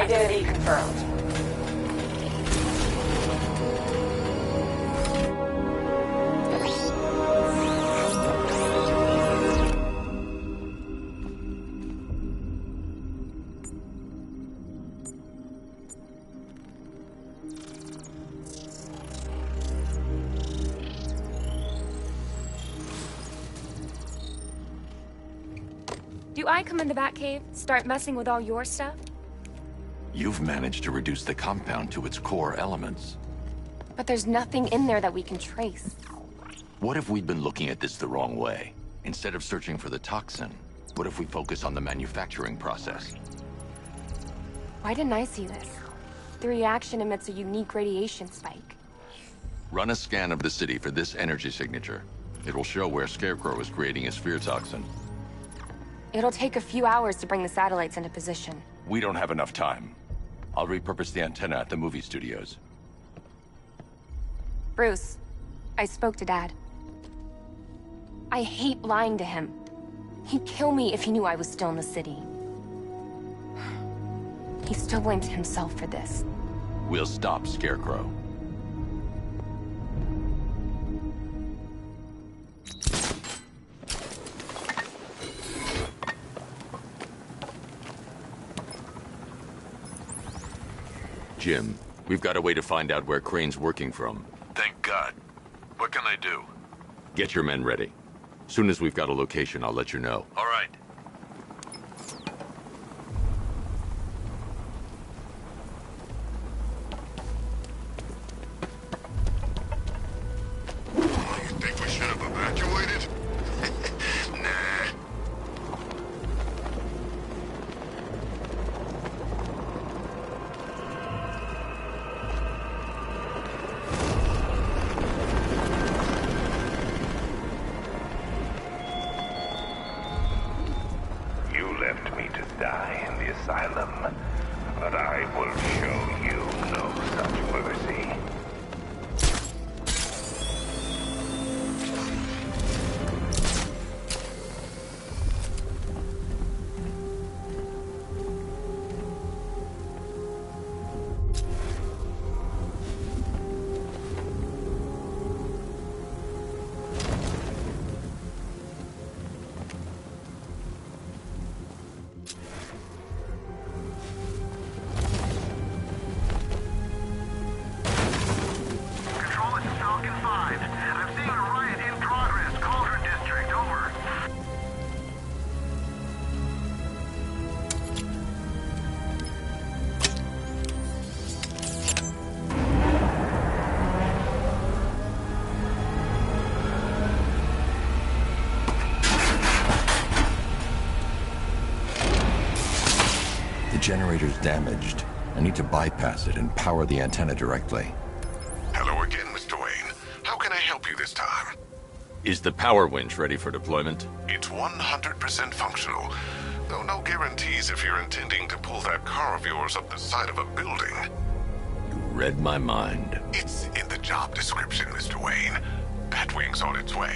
Identity confirmed. Do I come in the Batcave, start messing with all your stuff? You've managed to reduce the compound to its core elements. But there's nothing in there that we can trace. What if we'd been looking at this the wrong way? Instead of searching for the toxin, what if we focus on the manufacturing process? Why didn't I see this? The reaction emits a unique radiation spike. Run a scan of the city for this energy signature. It will show where Scarecrow is creating his fear toxin. It'll take a few hours to bring the satellites into position. We don't have enough time. I'll repurpose the antenna at the movie studios. Bruce, I spoke to Dad. I hate lying to him. He'd kill me if he knew I was still in the city. He still blames himself for this. We'll stop Scarecrow. Jim, we've got a way to find out where Crane's working from. Thank God. What can I do? Get your men ready. Soon as we've got a location, I'll let you know. All right. You think we should have evacuated? Nah. You left me to die in the asylum, but I will show you no such mercy. Control, it's Falcon 5. I'm seeing a riot in progress. Cauldron District, over. The generator's damaged. I need to bypass it and power the antenna directly. Hello again, Mr. Wayne. How can I help you this time? Is the power winch ready for deployment? It's 100% functional, though no guarantees if you're intending to pull that car of yours up the side of a building. You read my mind. It's in the job description, Mr. Wayne. Batwing's on its way.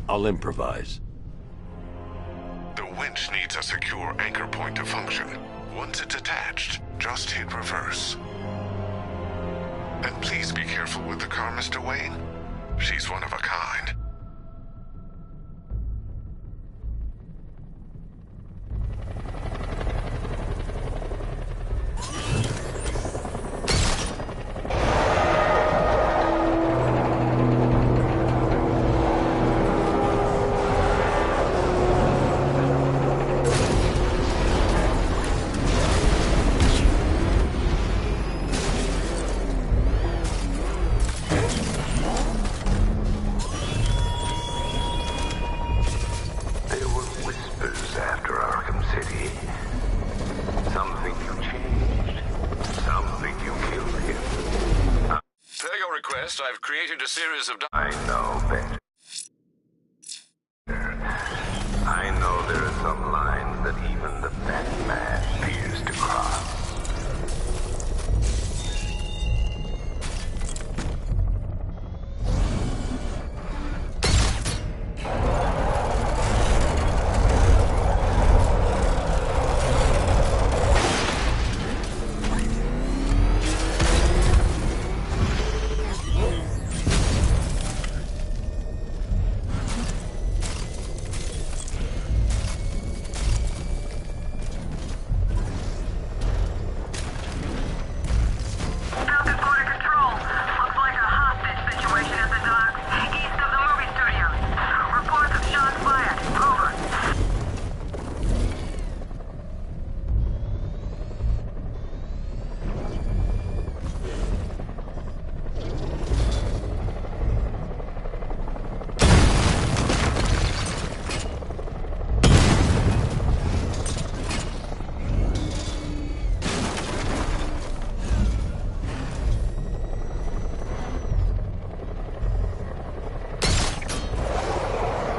I'll improvise. The winch needs a secure anchor point to function. Once it's attached, just hit reverse. And please be careful with the car, Mr. Wayne. She's one of a kind. I've created a series of... I know better. I know there are some lines that even the best man fears to cross.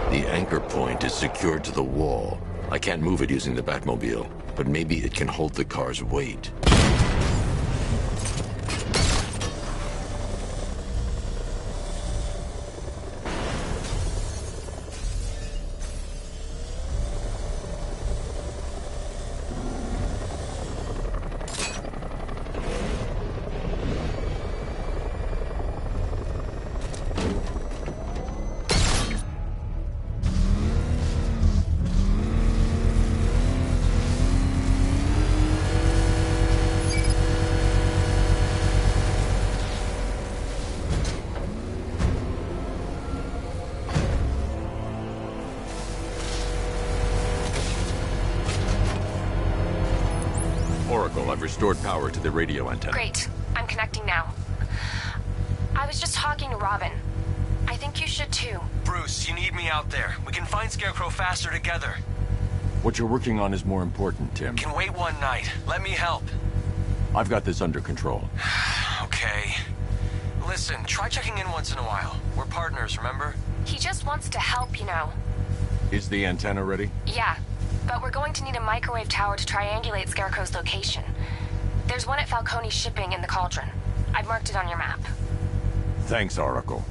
The anchor point is secured to the wall. I can't move it using the Batmobile, but maybe it can hold the car's weight. Oracle, I've restored power to the radio antenna. Great. I'm connecting now. I was just talking to Robin. I think you should too. Bruce, you need me out there. We can find Scarecrow faster together. What you're working on is more important, Tim. Can wait one night. Let me help. I've got this under control. Okay. Listen, try checking in once in a while. We're partners, remember? He just wants to help, you know. Is the antenna ready? Yeah, but we're going to need a microwave tower to triangulate Scarecrow's location. There's one at Falcone's shipping in the Cauldron. I've marked it on your map. Thanks, Oracle.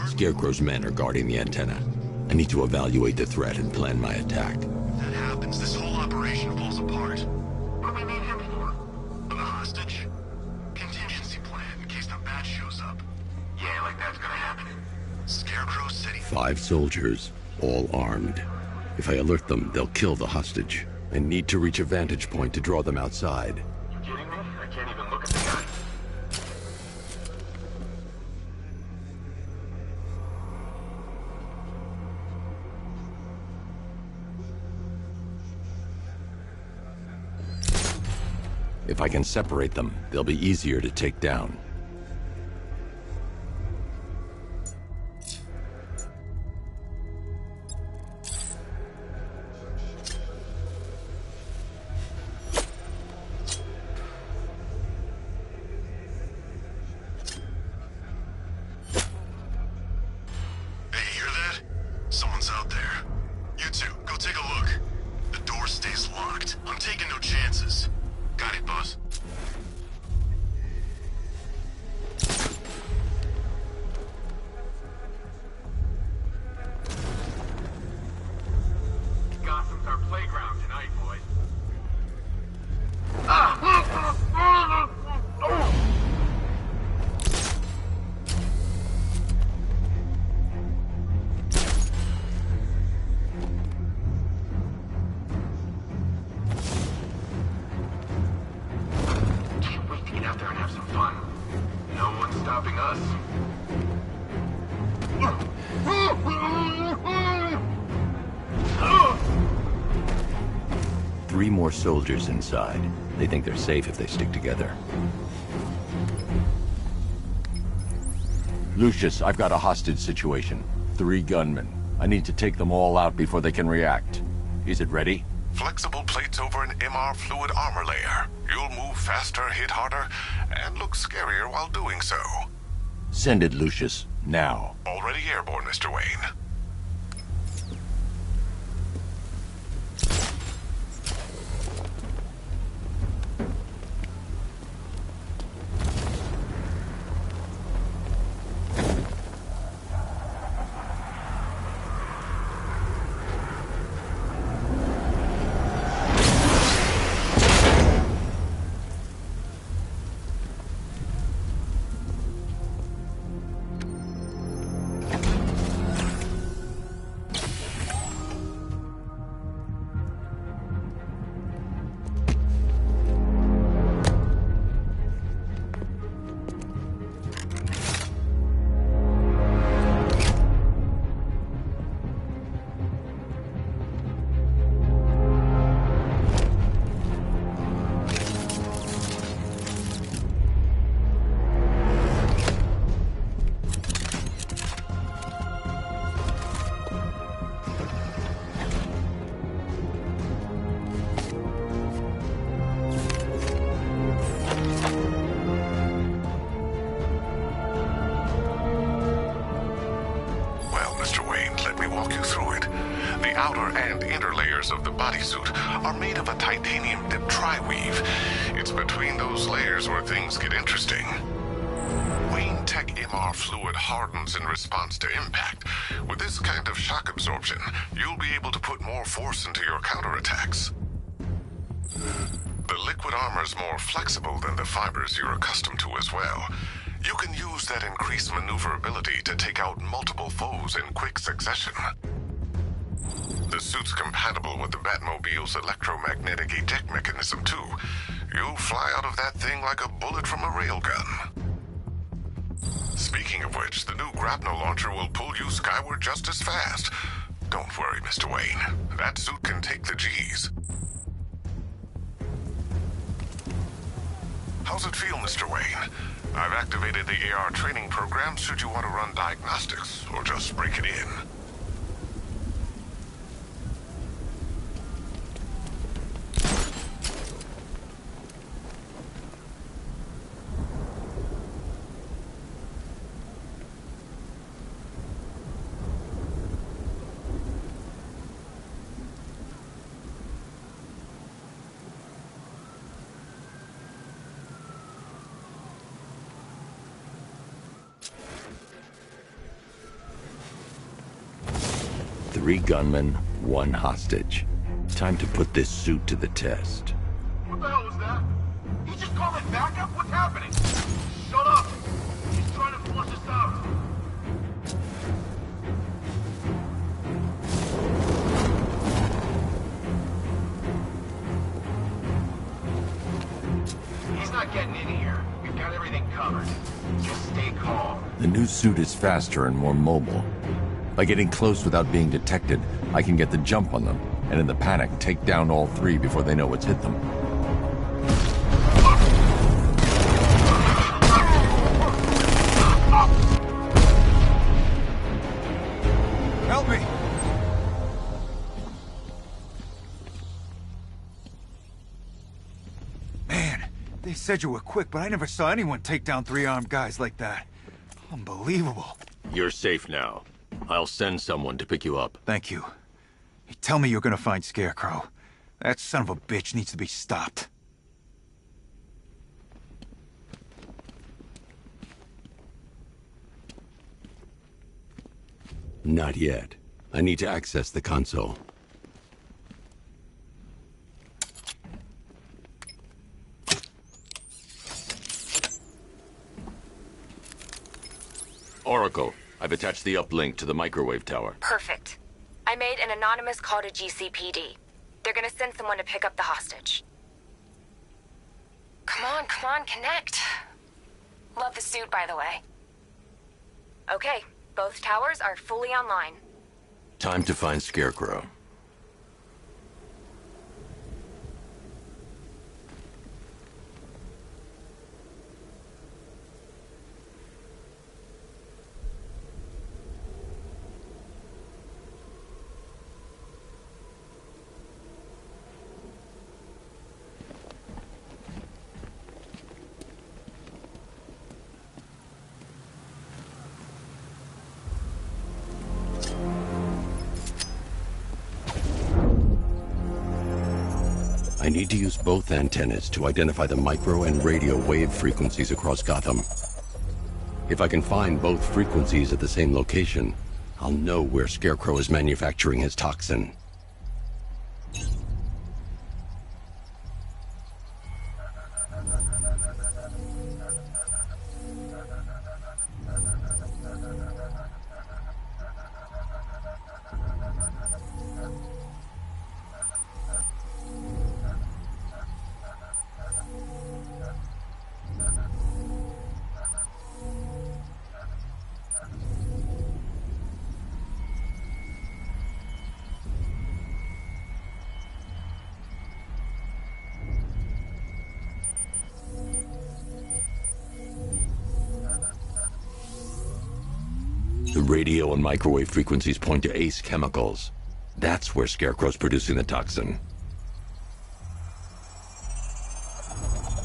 Scarecrow's men are guarding the antenna. I need to evaluate the threat and plan my attack. If that happens, this whole operation falls apart. What do we need him for? For the hostage? Contingency plan in case the bat shows up. Yeah, like that's gonna happen. Scarecrow City. 5 soldiers, all armed. If I alert them, they'll kill the hostage. I need to reach a vantage point to draw them outside. You kidding me? I can't even look at the guy. If I can separate them, they'll be easier to take down. Three more soldiers inside. They think they're safe if they stick together. Lucius, I've got a hostage situation. 3 gunmen. I need to take them all out before they can react. Is it ready? Flexible plates over an MR fluid armor layer. You'll move faster, hit harder, and look scarier while doing so. Send it, Lucius. Now. Already airborne, Mr. Wayne. Of the bodysuit are made of a titanium dip tri-weave. It's between those layers where things get interesting. Wayne Tech MR fluid hardens in response to impact. With this kind of shock absorption, you'll be able to put more force into your counterattacks. The liquid armor's more flexible than the fibers you're accustomed to as well. You can use that increased maneuverability to take out multiple foes in quick succession. The suit's compatible with the Batmobile's electromagnetic eject mechanism, too. You'll fly out of that thing like a bullet from a railgun. Speaking of which, the new grapnel launcher will pull you skyward just as fast. Don't worry, Mr. Wayne. That suit can take the G's. How's it feel, Mr. Wayne? I've activated the AR training program should you want to run diagnostics, or just break it in. Three gunmen, 1 hostage. Time to put this suit to the test. What the hell was that? He just called it backup? What's happening? Shut up! He's trying to flush us out. He's not getting in here. We've got everything covered. Just stay calm. The new suit is faster and more mobile. By getting close without being detected, I can get the jump on them, and in the panic, take down all three before they know what's hit them. Help me! Man, they said you were quick, but I never saw anyone take down 3 armed guys like that. Unbelievable. You're safe now. I'll send someone to pick you up. Thank you. You tell me you're gonna find Scarecrow. That son of a bitch needs to be stopped. Not yet. I need to access the console. Oracle, I've attached the uplink to the microwave tower. Perfect. I made an anonymous call to GCPD. They're gonna send someone to pick up the hostage. Come on, connect. Love the suit, by the way. Okay, both towers are fully online. Time to find Scarecrow. I need to use both antennas to identify the micro and radio wave frequencies across Gotham. If I can find both frequencies at the same location, I'll know where Scarecrow is manufacturing his toxin. The radio and microwave frequencies point to Ace Chemicals. That's where Scarecrow's producing the toxin.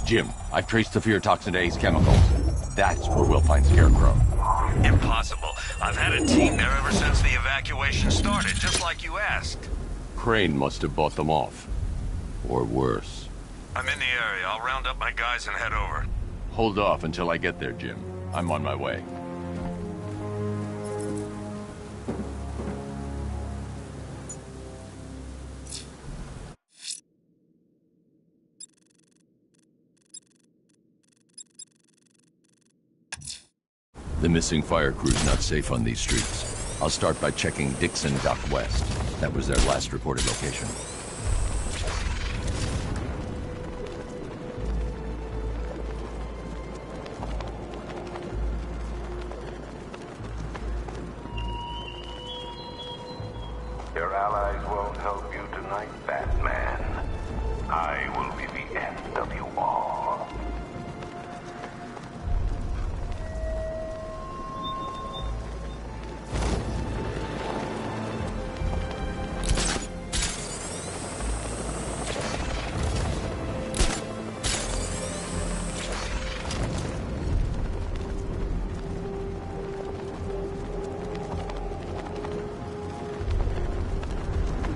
Jim, I've traced the fear toxin to Ace Chemicals. That's where we'll find Scarecrow. Impossible. I've had a team there ever since the evacuation started, just like you asked. Crane must have bought them off. Or worse. I'm in the area. I'll round up my guys and head over. Hold off until I get there, Jim. I'm on my way. The missing fire crew's not safe on these streets. I'll start by checking Dixon Dock West. That was their last reported location. Your allies won't help you tonight, Batman. I will be the end of you all.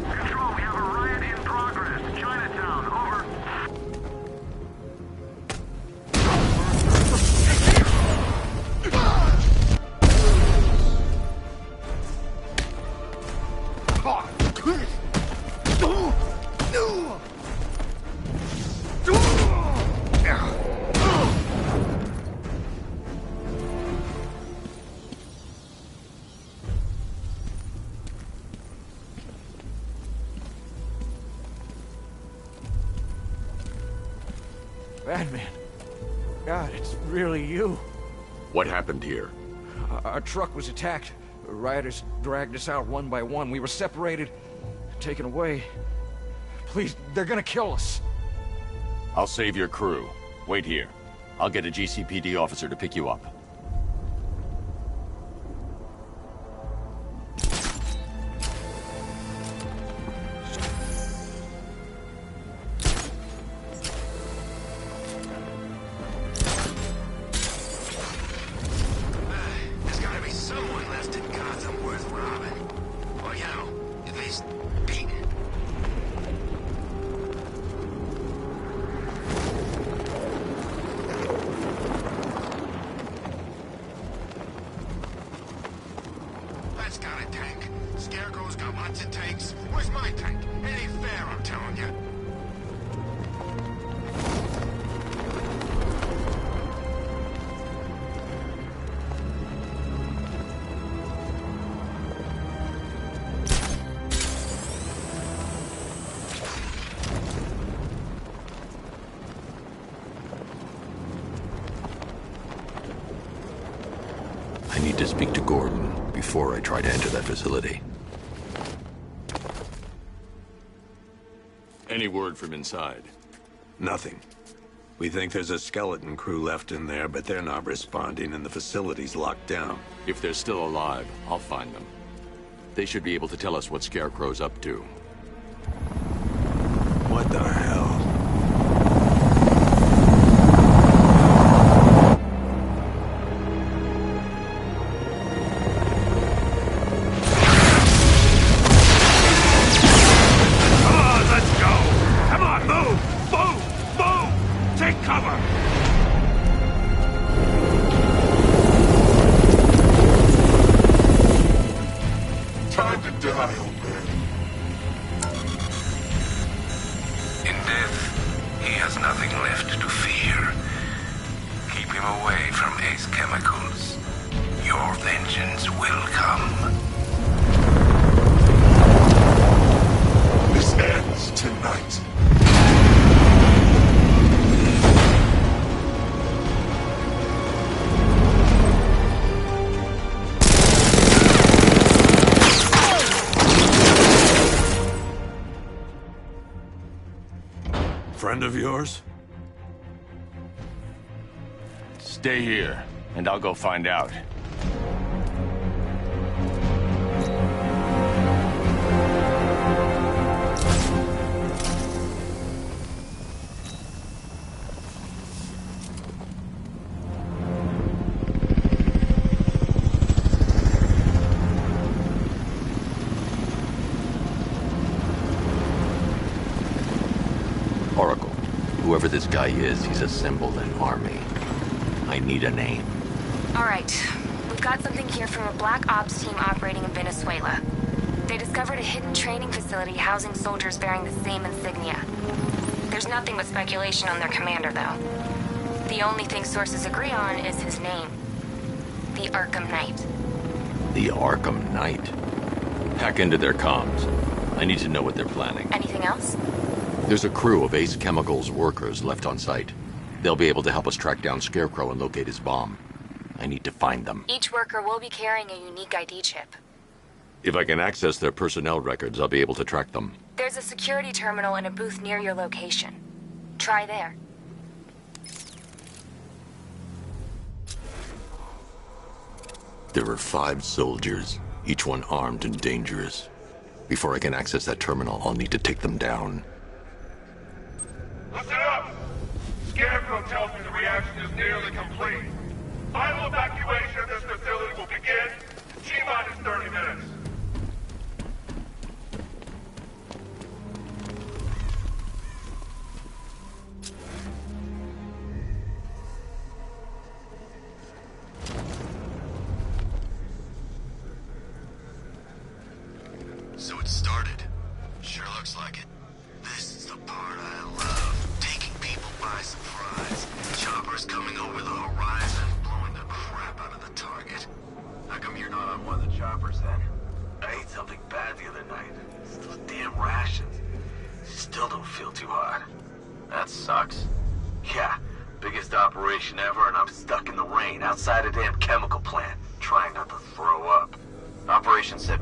Control, we have a riot Batman. God, it's really you. What happened here? Our truck was attacked. Rioters dragged us out one by one. We were separated, taken away. Please, they're gonna kill us. I'll save your crew. Wait here. I'll get a GCPD officer to pick you up. There's gotta be someone left in Gotham worth robbing. Or, you know, at least beating. That's got a tank. Scarecrow's got lots of tanks. Where's my tank? It ain't fair, I'm telling you. I need to speak to Gordon before I try to enter that facility. Any word from inside? Nothing. We think there's a skeleton crew left in there, but they're not responding and the facility's locked down. If they're still alive, I'll find them. They should be able to tell us what Scarecrow's up to. What the hell? In death, he has nothing left to fear. Keep him away from Ace Chemicals. Your vengeance will come. This ends tonight. Friend of yours? Stay here, and I'll go find out. Oracle, whoever this guy is, he's assembled an army. I need a name. All right. We've got something here from a black ops team operating in Venezuela. They discovered a hidden training facility housing soldiers bearing the same insignia. There's nothing but speculation on their commander, though. The only thing sources agree on is his name. The Arkham Knight. The Arkham Knight. Hack into their comms. I need to know what they're planning. Anything else? There's a crew of Ace Chemicals workers left on site. They'll be able to help us track down Scarecrow and locate his bomb. I need to find them. Each worker will be carrying a unique ID chip. If I can access their personnel records, I'll be able to track them. There's a security terminal in a booth near your location. Try there. There are 5 soldiers, each one armed and dangerous. Before I can access that terminal, I'll need to take them down. Listen up! Scarecrow tells me the reaction is nearly complete. Final evacuation of this facility will begin T-minus 30 minutes. So it started. Sure looks like it. This is the part I love. Taking people by surprise. Choppers coming over the horizon, blowing the crap out of the target. How come you're not on one of the choppers then? I ate something bad the other night. It's those damn rations. Still don't feel too hot. That sucks. Yeah, operation ever, and I'm stuck in the rain outside a damn chemical plant, trying not to throw up. Operation set...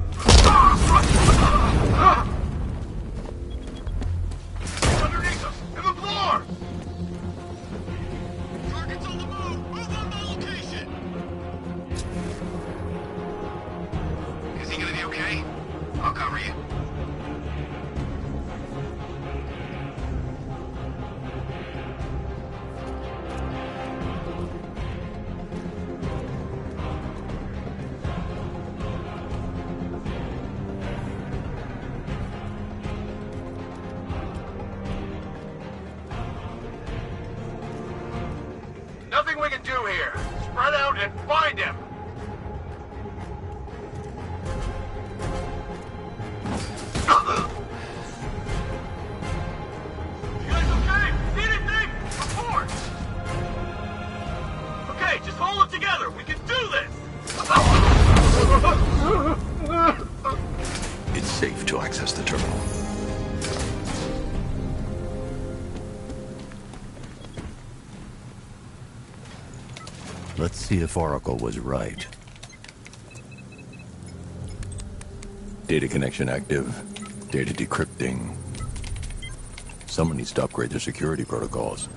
Underneath us! In the floor! Target's on the move! Move on my location! Is he gonna be okay? I'll cover you. Nothing we can do here. Spread out and find him! You guys okay? See anything? Report! Okay, just hold it together. We can do this! It's safe to access the terminal. Let's see if Oracle was right. Data connection active. Data decrypting. Someone needs to upgrade their security protocols.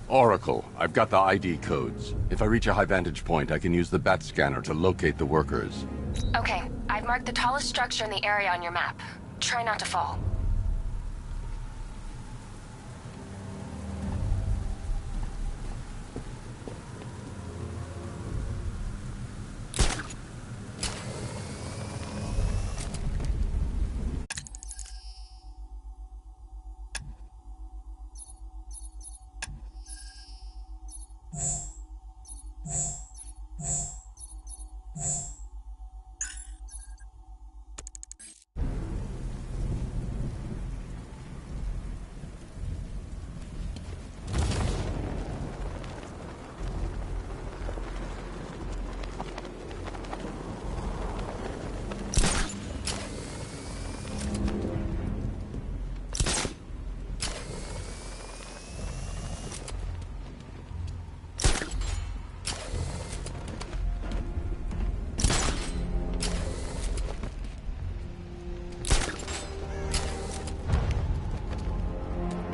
Oracle, I've got the ID codes. If I reach a high vantage point, I can use the bat scanner to locate the workers. Okay, I've marked the tallest structure in the area on your map. Try not to fall.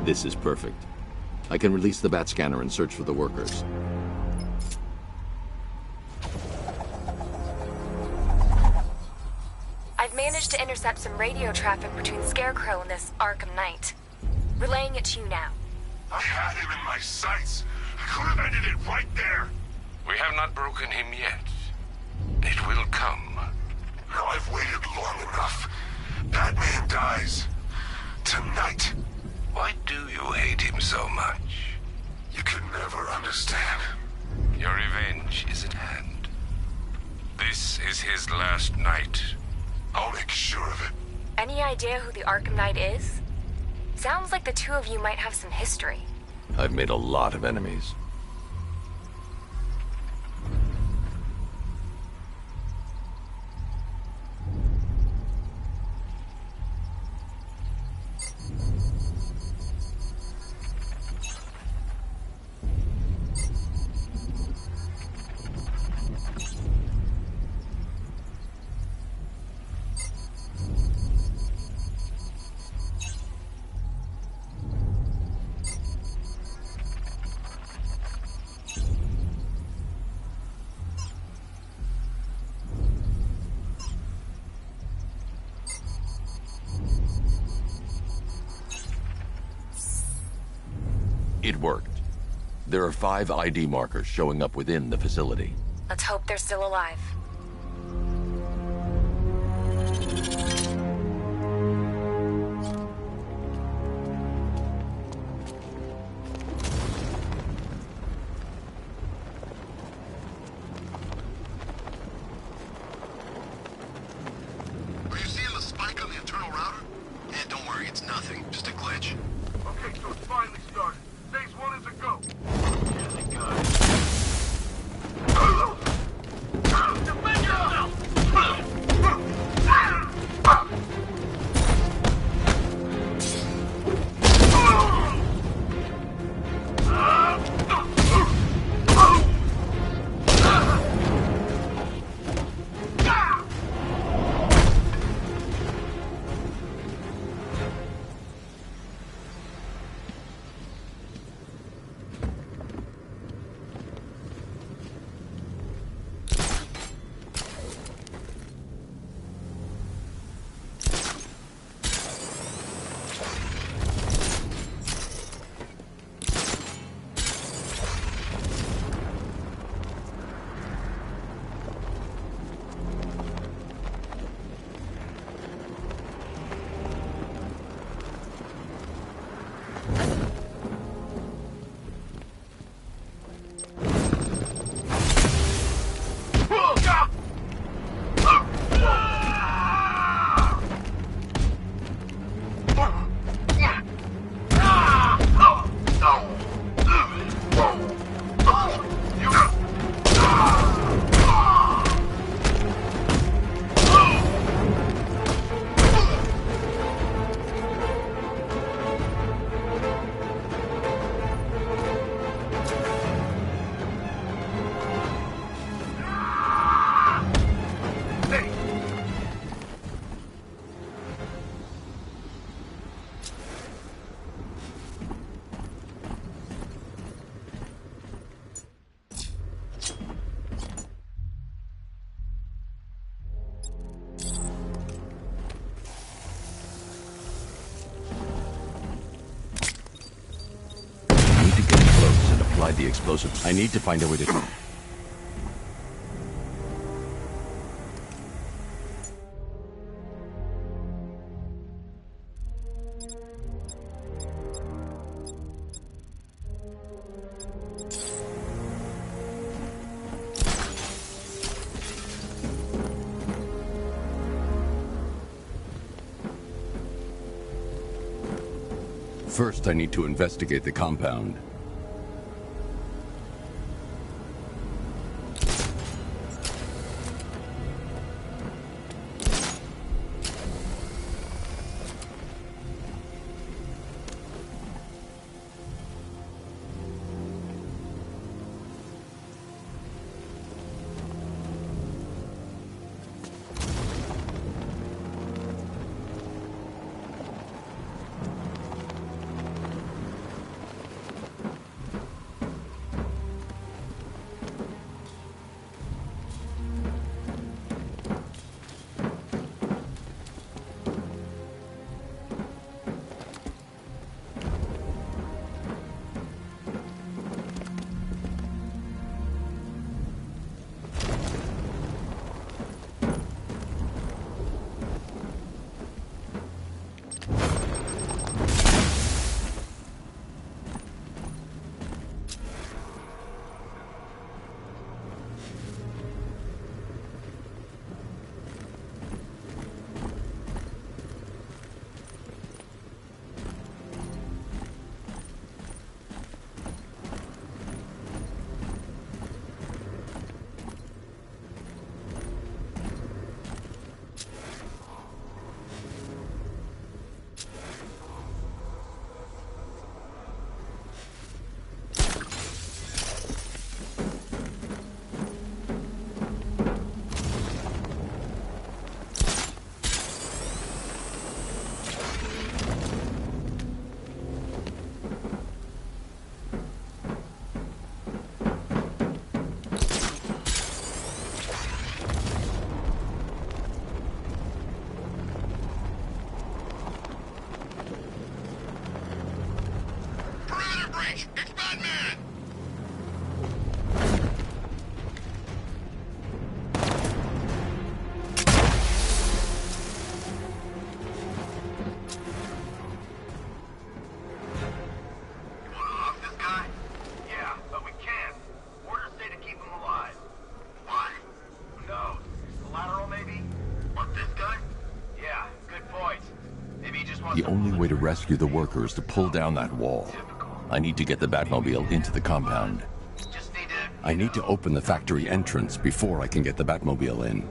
This is perfect. I can release the bat scanner and search for the workers. I've managed to intercept some radio traffic between Scarecrow and this ARKHAM Knight. Relaying it to you now. I had him in my sights. I could have ended it right there. We have not broken him yet. It will come. Now I've waited long enough. Batman dies. Tonight. Why do you hate him so much? You can never understand. Your revenge is at hand. This is his last night. I'll make sure of it. Any idea who the ARKHAM Knight is? Sounds like the two of you might have some history. I've made a lot of enemies. It worked. There are 5 ID markers showing up within the facility. Let's hope they're still alive. Are you seeing the spike on the internal router? Yeah, don't worry, it's nothing. Just a glitch. Okay, so it's finally started. Phase 1 is a go. Yeah, thank God. I need to get close and apply the explosive. I need to find a way to... First, I need to investigate the compound. The only way to rescue the worker is to pull down that wall. I need to get the Batmobile into the compound. I need to open the factory entrance before I can get the Batmobile in.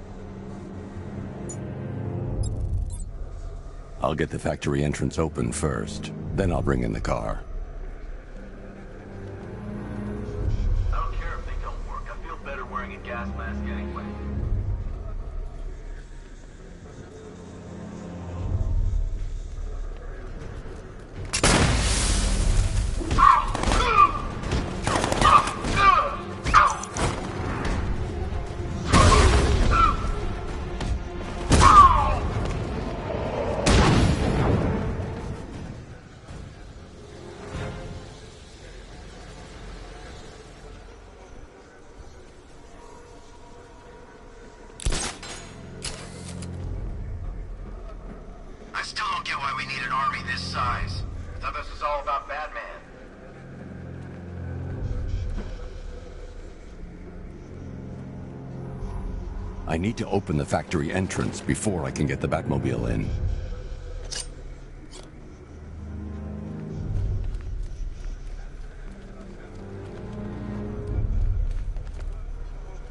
I'll get the factory entrance open first, then I'll bring in the car. I don't care if they don't work. I feel better wearing a gas mask anyway. I still don't get why we need an army this size. I thought this was all about Batman. I need to open the factory entrance before I can get the Batmobile in.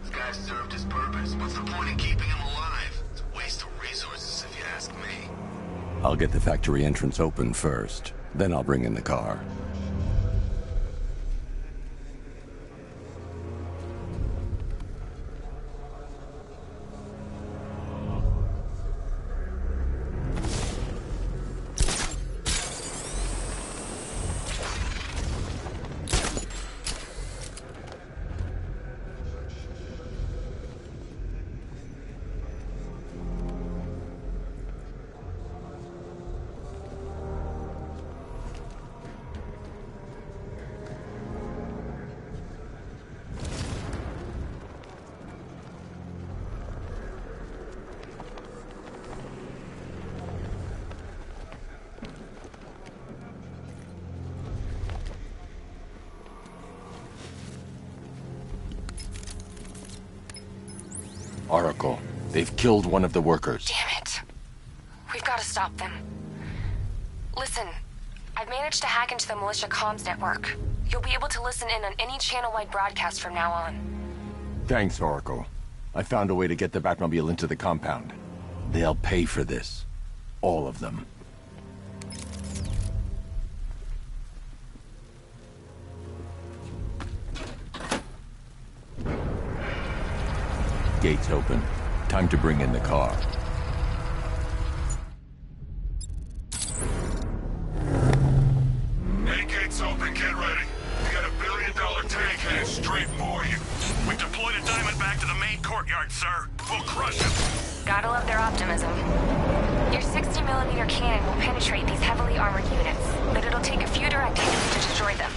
This guy served his purpose. What's the point in keeping him alive? It's a waste of resources if you ask me. I'll get the factory entrance open first, then I'll bring in the car. Oracle, they've killed one of the workers. Damn it. We've got to stop them. Listen, I've managed to hack into the militia comms network. You'll be able to listen in on any channel-wide broadcast from now on. Thanks, Oracle. I found a way to get the Batmobile into the compound. They'll pay for this. All of them. Gates open. Time to bring in the car. Main gate's open, get ready. We got $1 billion tank headed straight for you. We deployed a Diamondback to the main courtyard, sir. We'll crush him. Gotta love their optimism. Your 60mm cannon will penetrate these heavily armored units, but it'll take a few direct hits to destroy them.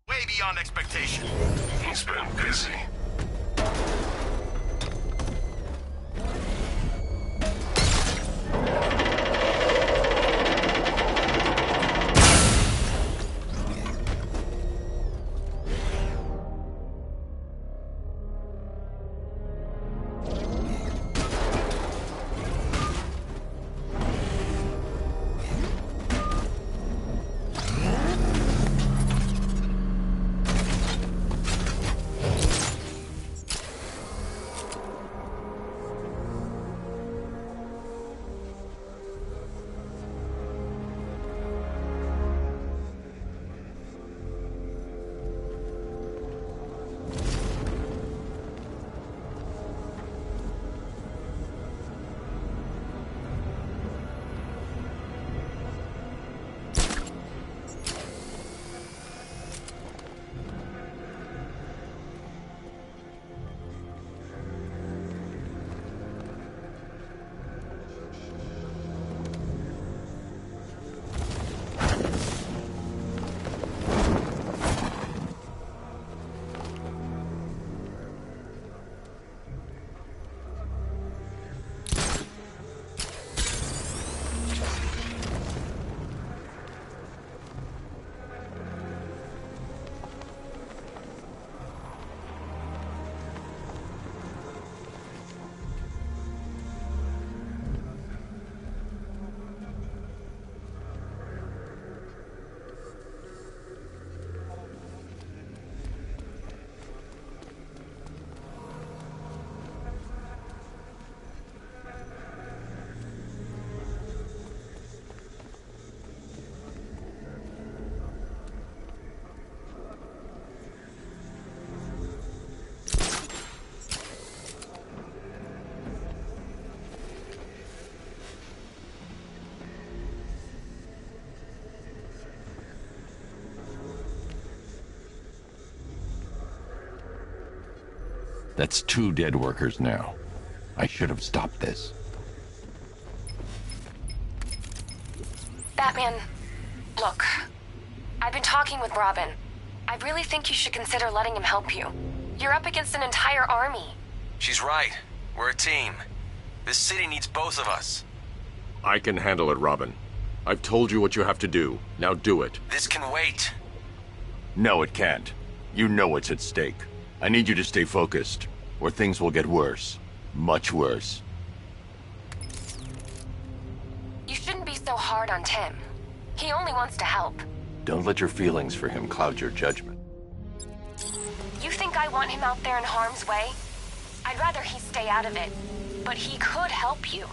Way beyond expectation. He's been busy. That's 2 dead workers now. I should have stopped this. Batman, look. I've been talking with Robin. I really think you should consider letting him help you. You're up against an entire army. She's right. We're a team. This city needs both of us. I can handle it, Robin. I've told you what you have to do. Now do it. This can wait. No, it can't. You know what's at stake. I need you to stay focused, or things will get worse. Much worse. You shouldn't be so hard on Tim. He only wants to help. Don't let your feelings for him cloud your judgment. You think I want him out there in harm's way? I'd rather he stay out of it. But he could help you.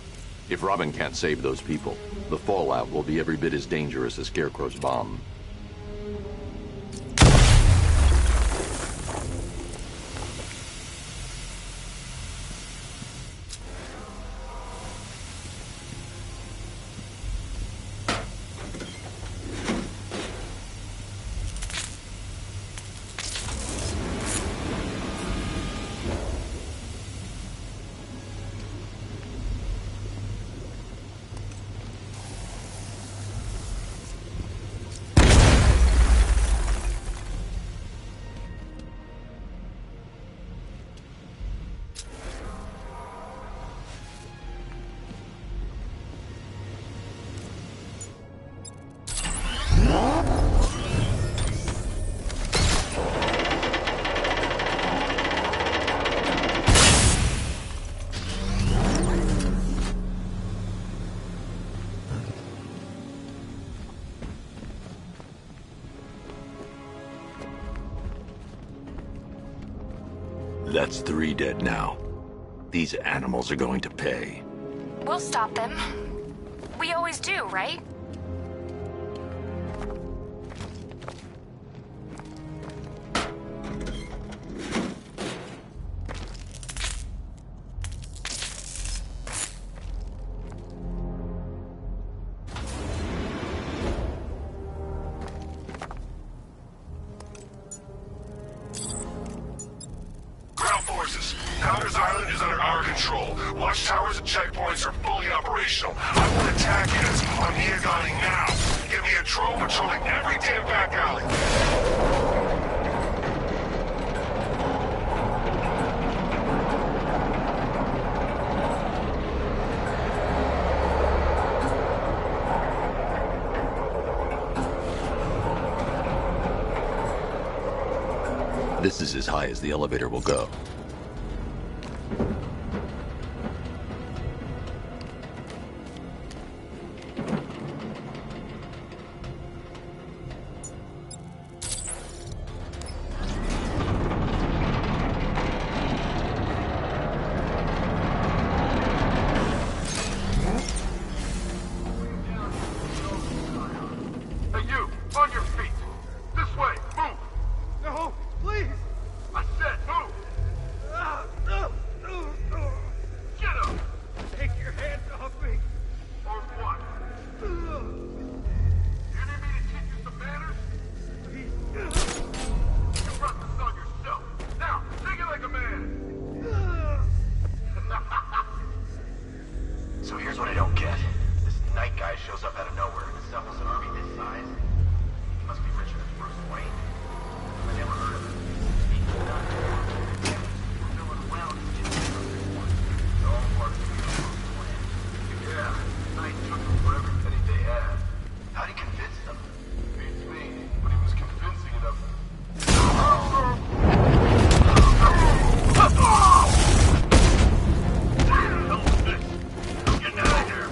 If Robin can't save those people, the fallout will be every bit as dangerous as Scarecrow's bomb. That's 3 dead now. These animals are going to pay. We'll stop them. We always do, right? Founders Island is under our control. Watchtowers and checkpoints are fully operational. I will attack units on Nia people patrolling every damn back alley. This is as high as the elevator will go. Hey, you! On your feet! This way! Move! No, please! I said move! Get up! Take your hands off me! Or what? You need me to teach you some manners? You brought this on yourself. Now, take it like a man! So here's what I don't get. This night guy shows up out of nowhere and assembles an army this size. He must be richer than Bruce Wayne. I never heard of him. He's not we're doing well to get It's all part of the Bruce plan. Yeah, Knight took them for every penny they had. How'd he convince them? Beats me, but he was convincing enough. Get out of here!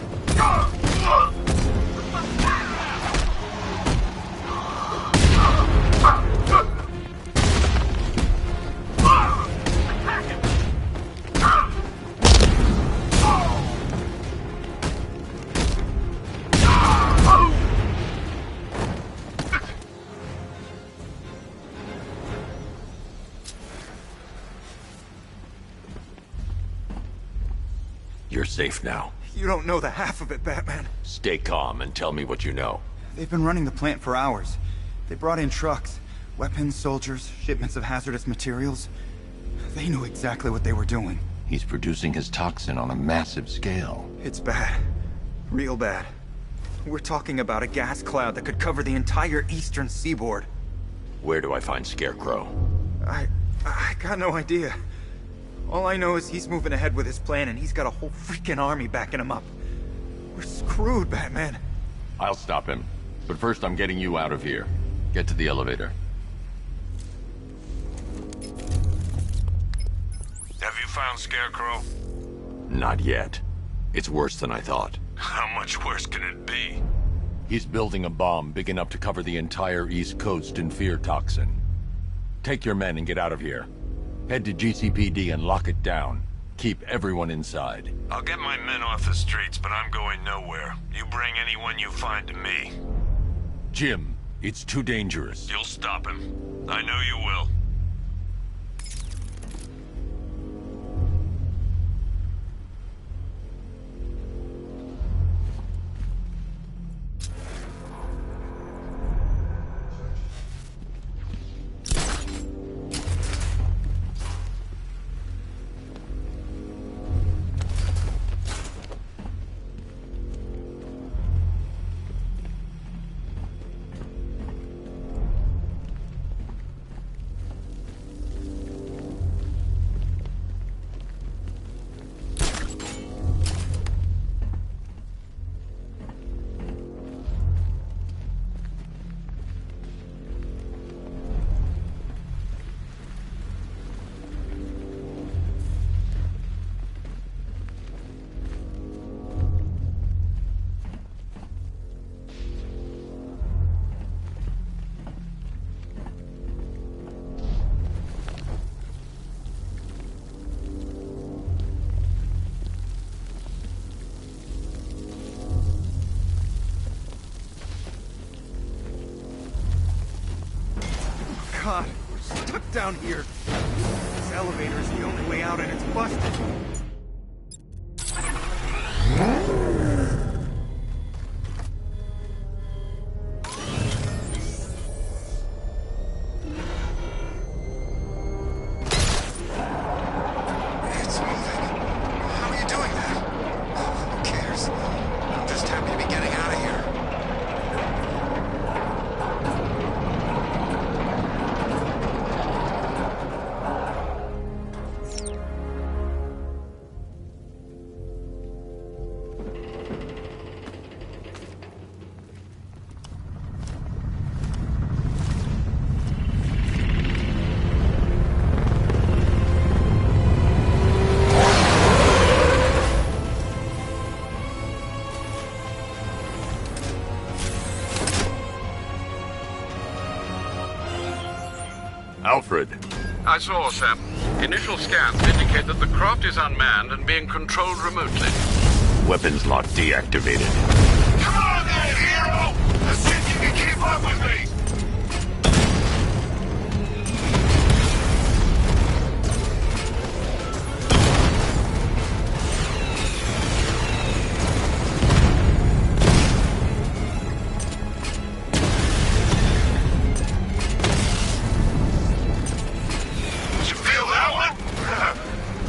You're safe now. You don't know the half of it, Batman. Stay calm and tell me what you know. They've been running the plant for hours. They brought in trucks, weapons, soldiers, shipments of hazardous materials. They knew exactly what they were doing. He's producing his toxin on a massive scale. It's bad. Real bad. We're talking about a gas cloud that could cover the entire eastern seaboard. Where do I find Scarecrow? I got no idea. All I know is he's moving ahead with his plan and he's got a whole freaking army backing him up. We're screwed, Batman. I'll stop him. But first I'm getting you out of here. Get to the elevator. Have you found Scarecrow? Not yet. It's worse than I thought. How much worse can it be? He's building a bomb big enough to cover the entire East Coast in fear toxin. Take your men and get out of here. Head to GCPD and lock it down. Keep everyone inside. I'll get my men off the streets, but I'm going nowhere. You bring anyone you find to me. Jim, it's too dangerous. You'll stop him. I know you will. God, we're stuck down here. This elevator is the only way out and it's busted. It's moving. How are you doing that? Who cares? I'm just happy to be getting out of here. Alfred. I saw, sir. Initial scans indicate that the craft is unmanned and being controlled remotely. Weapons lock deactivated. Come on then, hero! Let's see if you can keep up with me!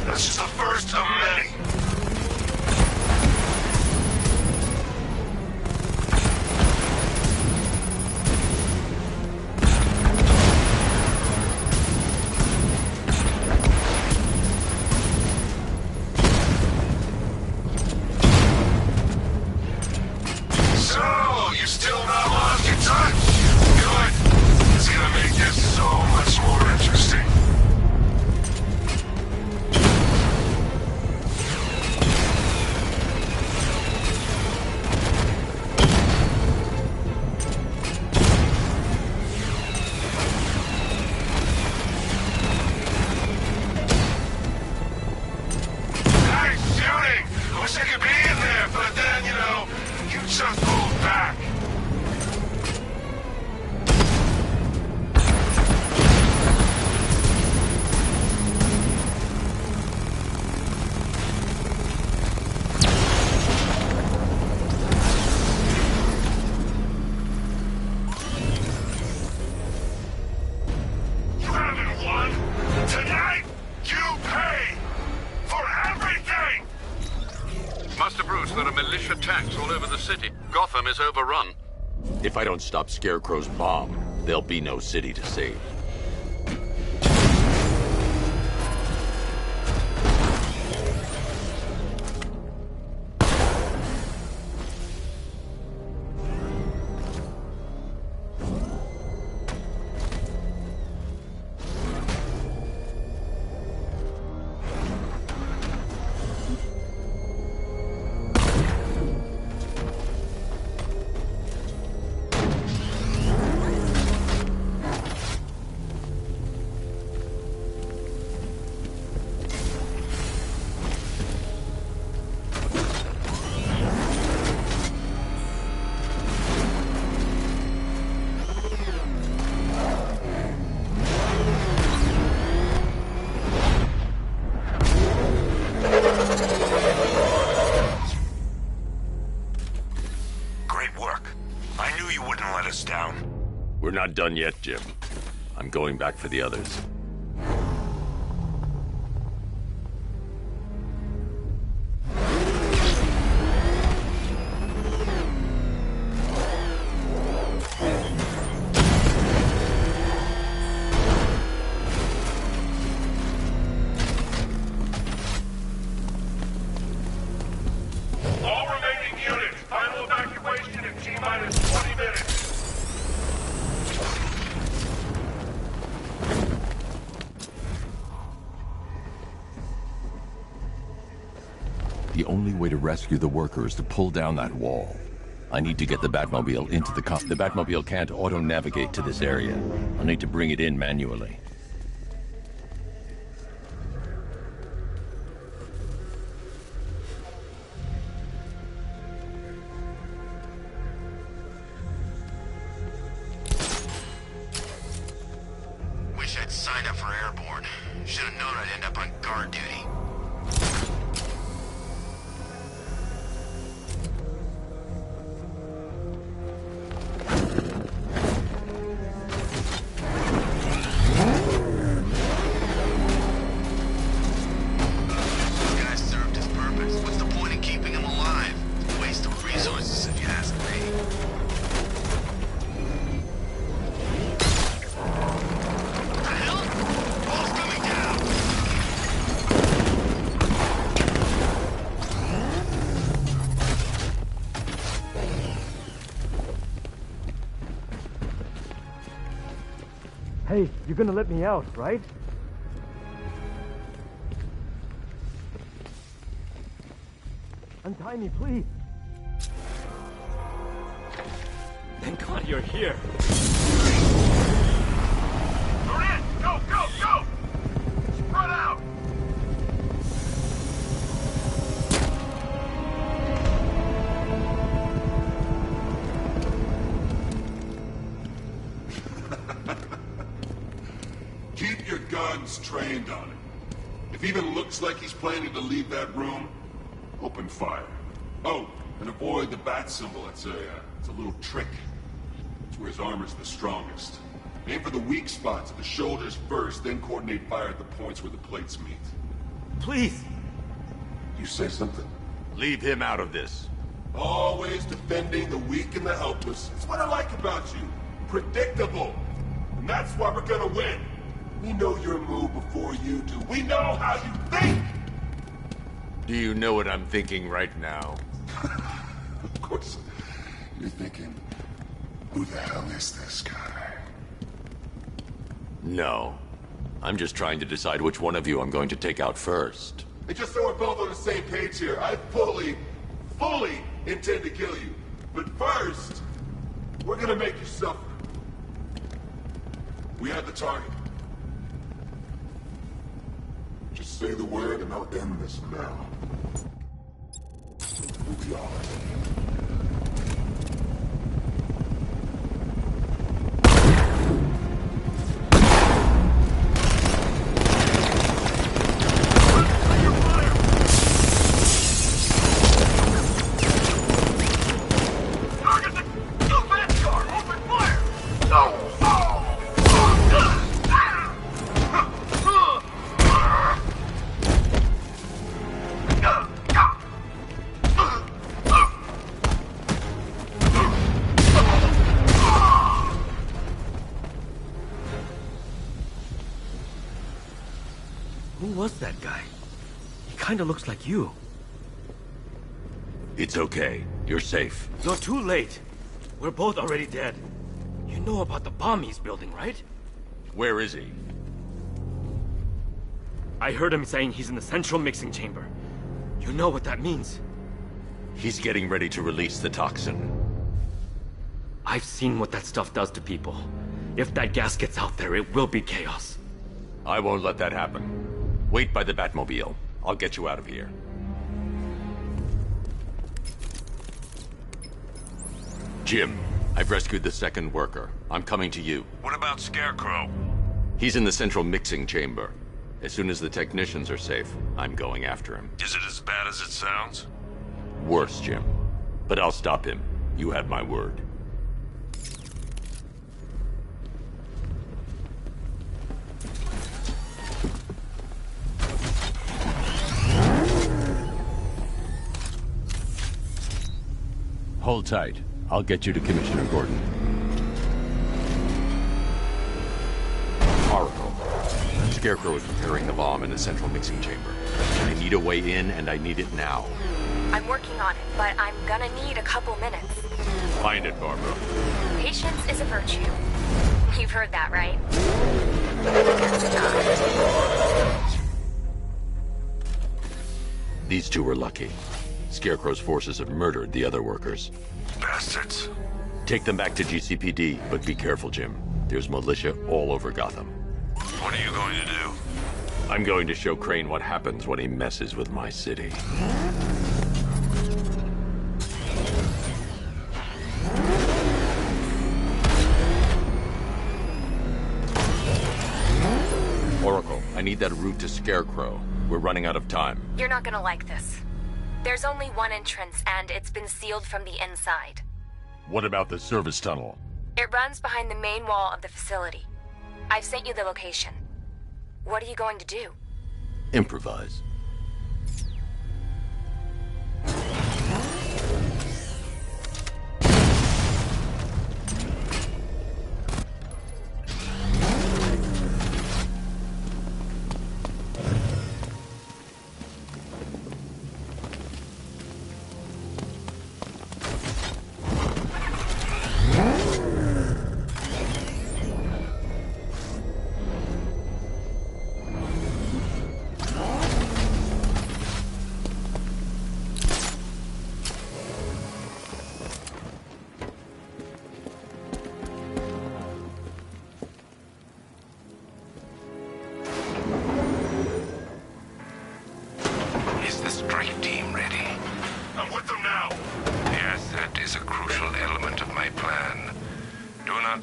That's just the first of many. So, you still not lost your touch? Good. It's gonna make this so much more interesting. Just pulled back. You haven't won. Tonight, you pay for everything. Master Bruce, there are militia tanks all over the city. Gotham is overrun. If I don't stop Scarecrow's bomb, there'll be no city to save. We're not done yet, Jim. I'm going back for the others. All remaining units, final evacuation in T-minus 20 minutes. The only way to rescue the worker is to pull down that wall. I need to get the Batmobile into the The Batmobile can't auto-navigate to this area. I'll need to bring it in manually. Wish I'd signed up for airborne. Should have known I'd end up on guard duty. Hey, you're gonna let me out, right? Untie me, please. Thank God you're here. Durant, go! guns trained on it. If it even looks like he's planning to leave that room, open fire. Oh, and avoid the bat symbol. It's a little trick. It's where his armor's the strongest. Aim for the weak spots at the shoulders first, then coordinate fire at the points where the plates meet. Please! You say something? Leave him out of this. Always defending the weak and the helpless. It's what I like about you. Predictable. And that's why we're gonna win. We know your move before you do. We know how you think! Do you know what I'm thinking right now? Of course. You're thinking, who the hell is this guy? No. I'm just trying to decide which one of you I'm going to take out first. And just so we're both on the same page here, I fully intend to kill you. But first, we're gonna make you suffer. We have the target. Just say the word and I'll end this now. Move on. Who was that guy? He kinda looks like you. It's okay. You're safe. You're too late. We're both already dead. You know about the bomb he's building, right? Where is he? I heard him saying he's in the central mixing chamber. You know what that means. He's getting ready to release the toxin. I've seen what that stuff does to people. If that gas gets out there, it will be chaos. I won't let that happen. Wait by the Batmobile. I'll get you out of here. Jim, I've rescued the second worker. I'm coming to you. What about Scarecrow? He's in the central mixing chamber. As soon as the technicians are safe, I'm going after him. Is it as bad as it sounds? Worse, Jim. But I'll stop him. You had my word. Hold tight. I'll get you to Commissioner Gordon. Oracle. Scarecrow is preparing the bomb in the central mixing chamber. I need a way in, and I need it now. I'm working on it, but I'm gonna need a couple minutes. Find it, Barbara. Patience is a virtue. You've heard that, right? These two were lucky. Scarecrow's forces have murdered the other workers. Bastards. Take them back to GCPD, but be careful, Jim. There's militia all over Gotham. What are you going to do? I'm going to show Crane what happens when he messes with my city. Oracle, I need that route to Scarecrow. We're running out of time. You're not gonna like this. There's only one entrance, and it's been sealed from the inside. What about the service tunnel? It runs behind the main wall of the facility. I've sent you the location. What are you going to do? Improvise.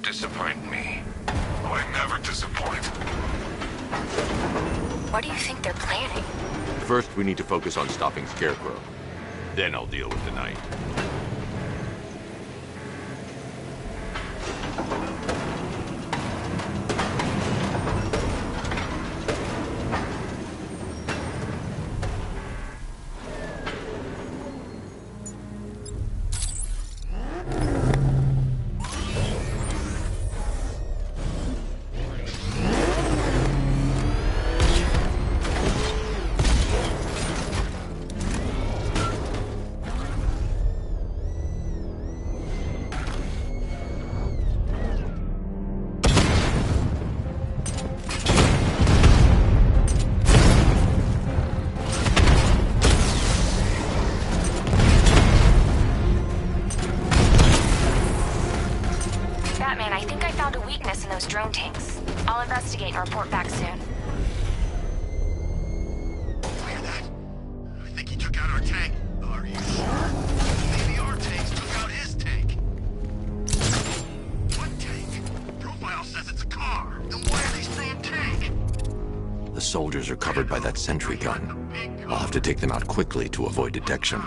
Disappoint me. I never disappoint. What do you think they're planning? First, we need to focus on stopping Scarecrow. Then I'll deal with the Knight. Drone tanks. I'll investigate and report back soon. Hear that? I think he took out our tank. Are you sure? Maybe our tanks took out his tank. What tank? Profile says it's a car. Then why are they saying tank? The soldiers are covered by that sentry gun. I'll have to take them out quickly to avoid detection.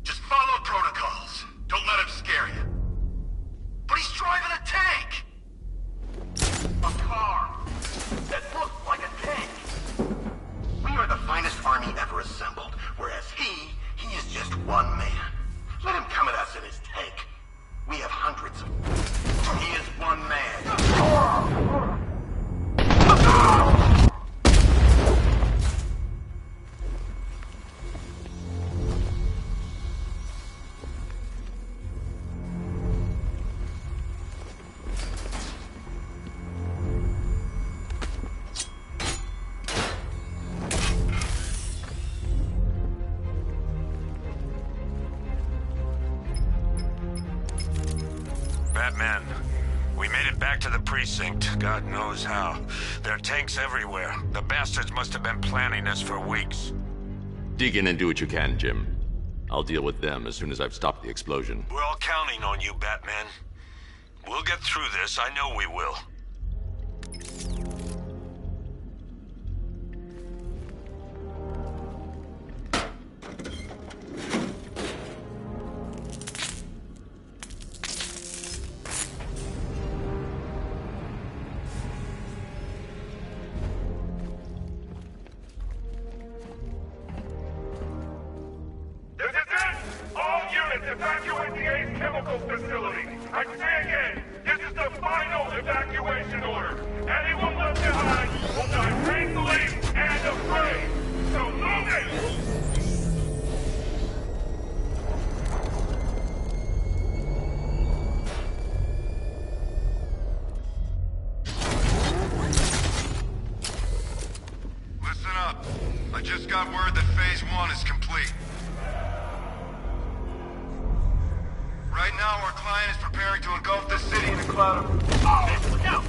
Just follow protocols. Don't let him scare you. But he's driving a tank! A car that looks like a tank. We are the finest army ever assembled, whereas he is just one man. Let him come at us in his tank. We have hundreds of... He is one man. Batman, we made it back to the precinct, God knows how. There are tanks everywhere. The bastards must have been planning this for weeks. Dig in and do what you can, Jim. I'll deal with them as soon as I've stopped the explosion. We're all counting on you, Batman. We'll get through this, I know we will. Evacuate the ACE chemical facility. I say again, this is the final evacuation order. Anyone left behind will die painfully and afraid. So move it! Listen up. I just got word that Phase 1 is complete. Right now, our client is preparing to engulf the city in a cloud of... Oh! Look out!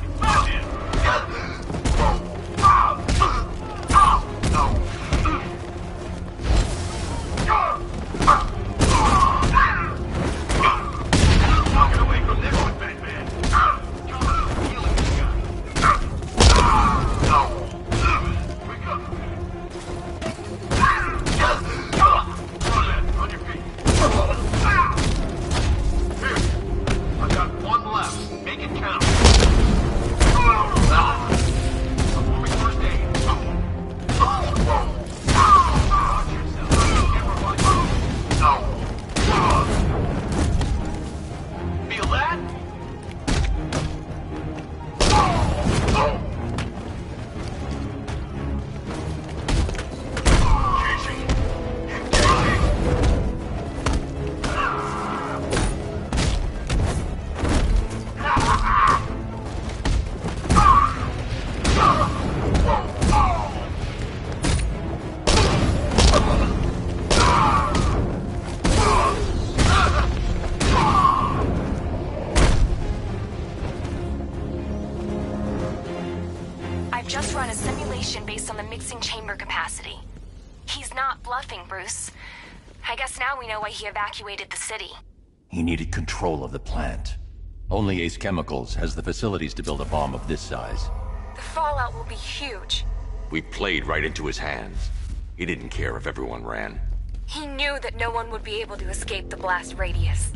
Walk away from this one, Batman! Healing this guy! Wake up! On your feet! I've got one left. Make it count. Performing first aid. Watch yourself. Feel that? Just run a simulation based on the mixing chamber capacity. He's not bluffing, Bruce. I guess now we know why he evacuated the city. He needed control of the plant. Only Ace Chemicals has the facilities to build a bomb of this size. The fallout will be huge. We played right into his hands. He didn't care if everyone ran. He knew that no one would be able to escape the blast radius.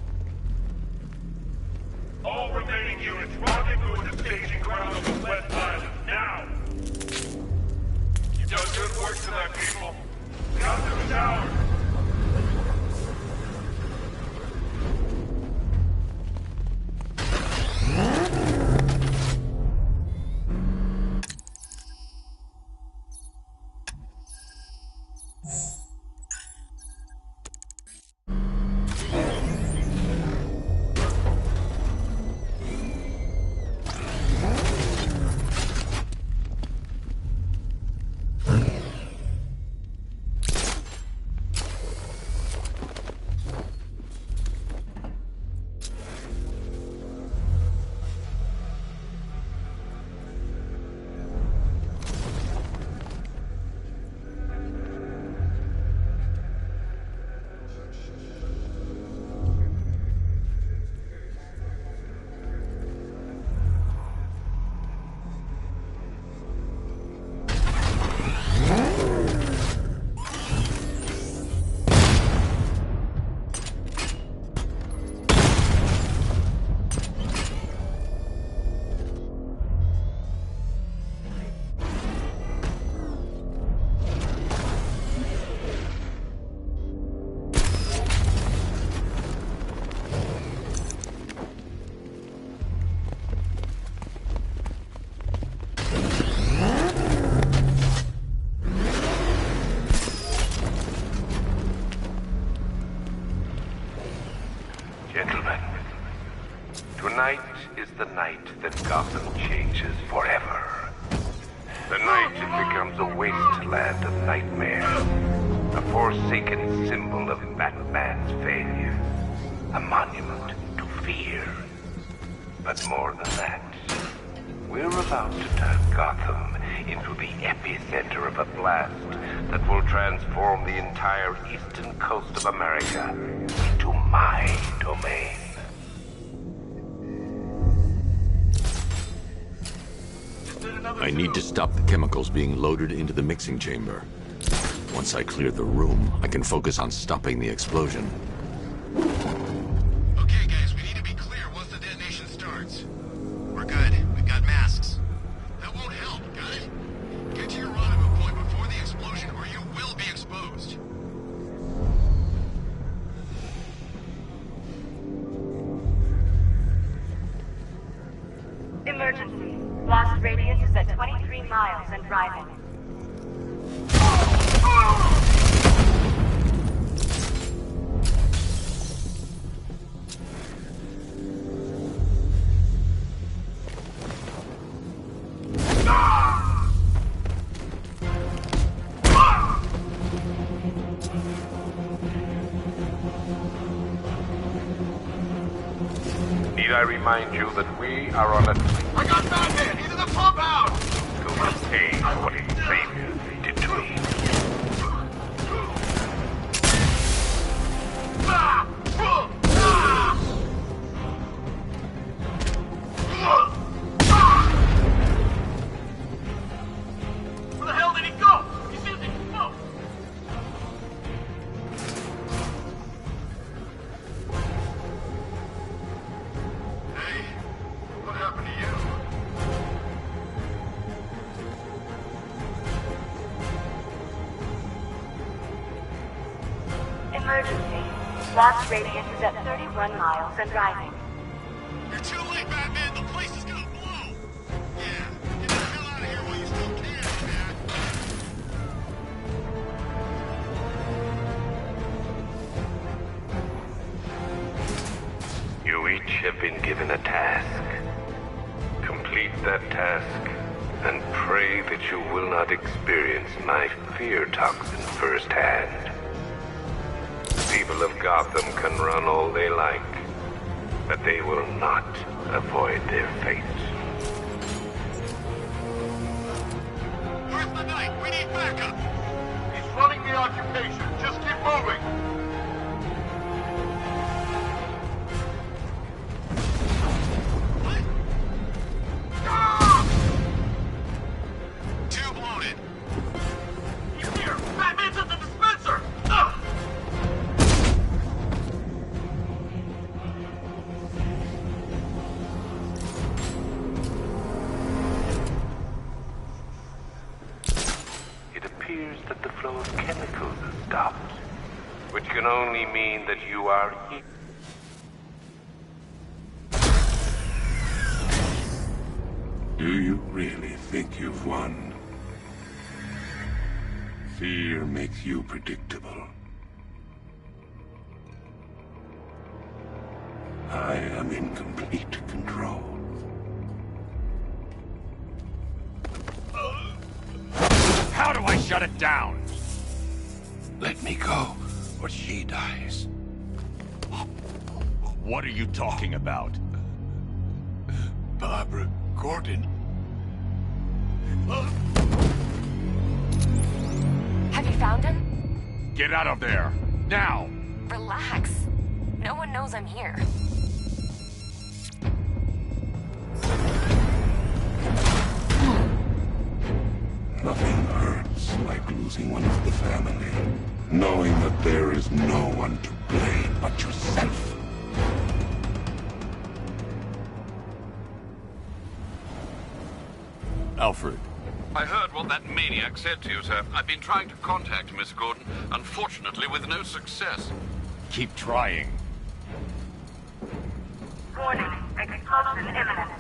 All remaining units, rendezvous at the staging ground of the West Island, now! You've done good work tonight, people. Got to the tower! Gentlemen, tonight is the night that Gotham changes forever. The night it becomes a wasteland of nightmares, a forsaken symbol of Batman's failure, a monument to fear. But more than that, we're about to turn Gotham into the epicenter of a blast that will transform the entire eastern coast of America into my domain. I need to stop the chemicals being loaded into the mixing chamber. Once I clear the room, I can focus on stopping the explosion. Okay, guys, we need to be clear once the detonation starts. We're good. We've got masks. That won't help, got it? Get to your rendezvous point before the explosion or you will be exposed. Emergency. Blast radius is at 23 miles and rising. Need I remind you that we are on a I got Batman! He's in the pump out! to pay for what his savior did to me. Where the hell did he go? He's using smoke! Hey, what happened to you? Emergency. Blast radius is at 31 miles and rising. You're too late, Batman! The place is gonna blow! Yeah, get the hell out of here while you still can, man! You each have been given a task. Complete that task, and pray that you will not experience my fear toxin firsthand. People of Gotham can run all they like, but they will not avoid their fate. Where's the Knight? We need backup! He's running the occupation. Just keep moving. those chemicals have stopped. Which can only mean that you are... Do you really think you've won? Fear makes you predictable. I am in complete control. How do I shut it down? Let me go, or she dies. What are you talking about? Barbara Gordon. Have you found him? Get out of there! Now! Relax. No one knows I'm here. Nothing hurts like losing one of the family. Knowing that there is no one to blame but yourself. Alfred. I heard what that maniac said to you, sir. I've been trying to contact Miss Gordon, unfortunately with no success. Keep trying. Warning, explosion imminent.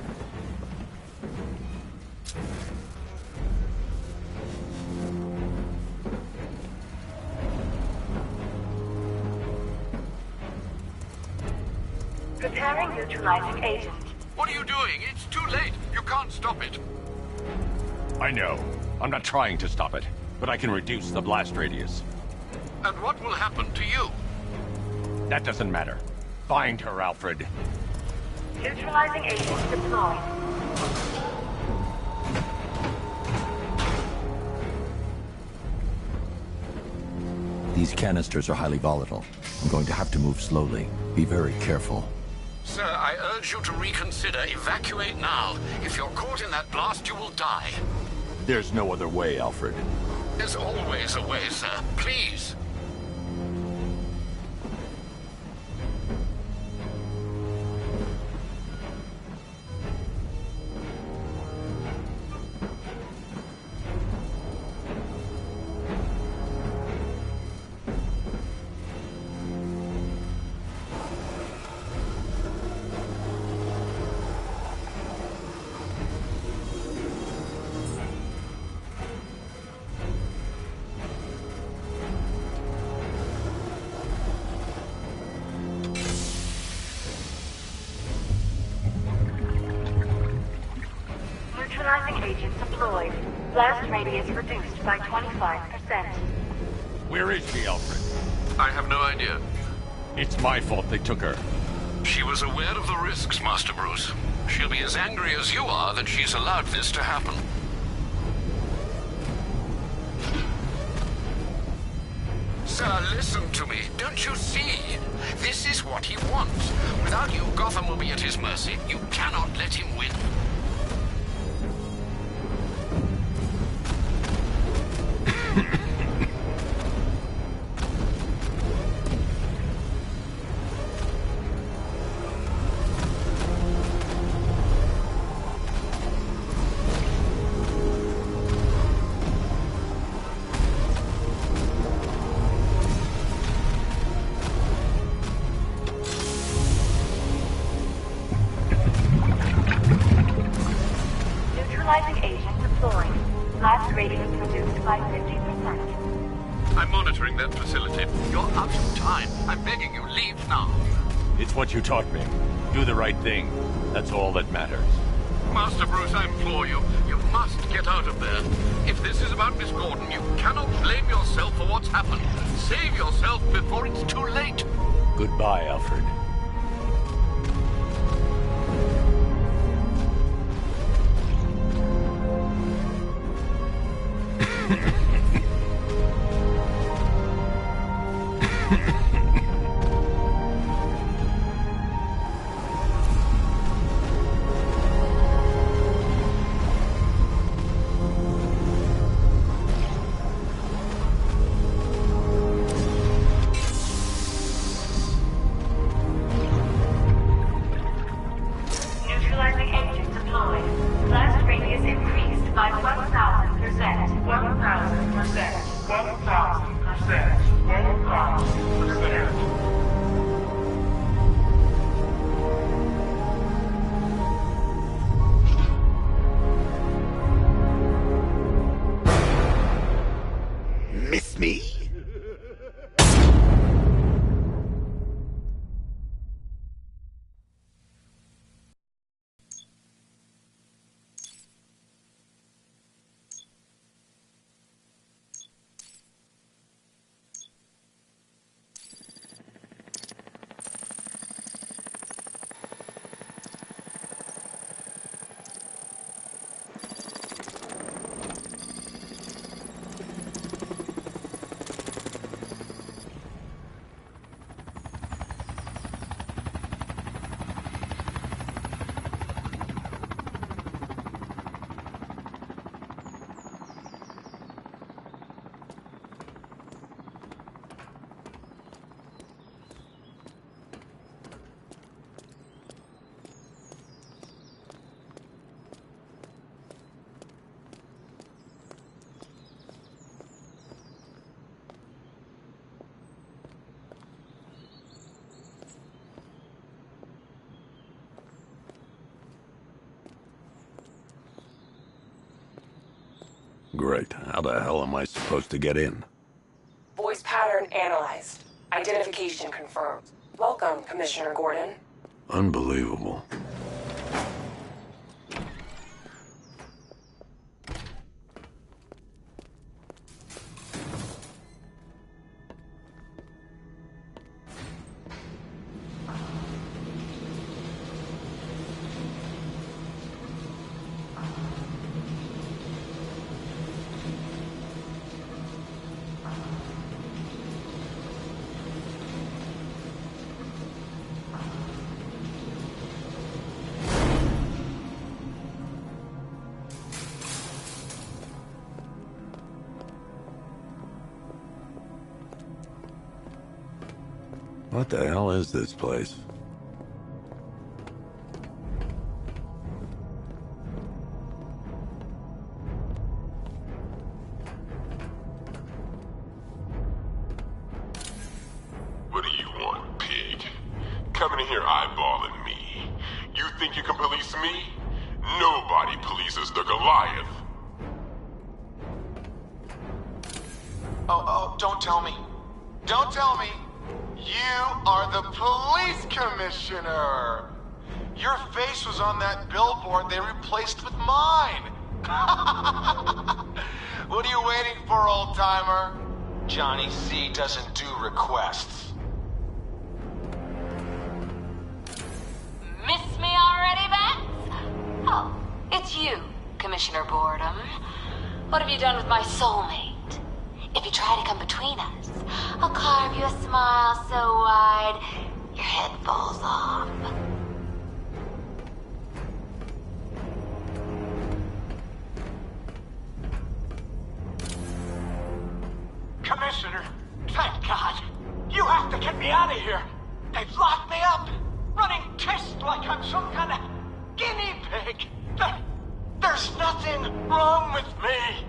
Preparing neutralizing agent. What are you doing? It's too late. You can't stop it. I know. I'm not trying to stop it, but I can reduce the blast radius. And what will happen to you? That doesn't matter. Find her, Alfred. Neutralizing agent deployed. These canisters are highly volatile. I'm going to have to move slowly. Be very careful. Sir, I urge you to reconsider. Evacuate now. If you're caught in that blast, you will die. There's no other way, Alfred. There's always a way, sir. Please. Neutralizing agent deployed. Blast radius reduced by 25%. Where is she, Alfred? I have no idea. It's my fault they took her. She was aware of the risks, Master Bruce. She'll be as angry as you are that she's allowed this to happen. Sir, listen to me. Don't you see? This is what he wants. Without you, Gotham will be at his mercy. You cannot let him win. Neutralizing agent deployed. Blast radius reduced by 50%. I'm monitoring that facility. You're out of time. I'm begging you, leave now. It's what you taught me. Do the right thing. That's all that matters. Master Bruce, I implore you. You must get out of there. If this is about Miss Gordon, you cannot blame yourself for what's happened. Save yourself before it's too late. Goodbye, Alfred. Neutralizing agent deployed. Blast radius increased by 1,000%. 1,000%. 1,000%. ARKHAM. Proceed. Miss me? Great. How the hell am I supposed to get in? Voice pattern analyzed. Identification confirmed. Welcome, Commissioner Gordon. Unbelievable. What the hell is this place? What do you want, pig? Coming in here eyeballing me. You think you can police me? Nobody polices the Goliath. Oh, don't tell me. Don't tell me. You are the police commissioner. Your face was on that billboard they replaced with mine. What are you waiting for, old-timer? Johnny C doesn't do requests. Miss me already, Bats? Oh, it's you, Commissioner Boredom. What have you done with my soulmate? If you try to come between us, I'll carve you a smile so wide, your head falls off. Commissioner, thank God. You have to get me out of here. They've locked me up, running tests like I'm some kind of guinea pig. There's nothing wrong with me.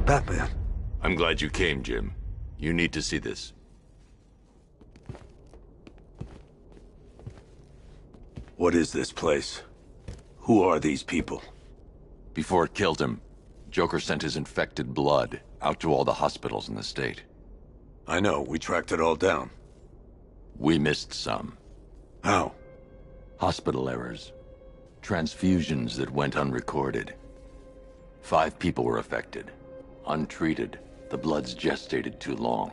Batman. I'm glad you came, Jim. You need to see this. What is this place? Who are these people? Before it killed him, Joker sent his infected blood out to all the hospitals in the state. I know, we tracked it all down. We missed some. How? Hospital errors. Transfusions that went unrecorded. 5 people were affected. Untreated, the blood's gestated too long.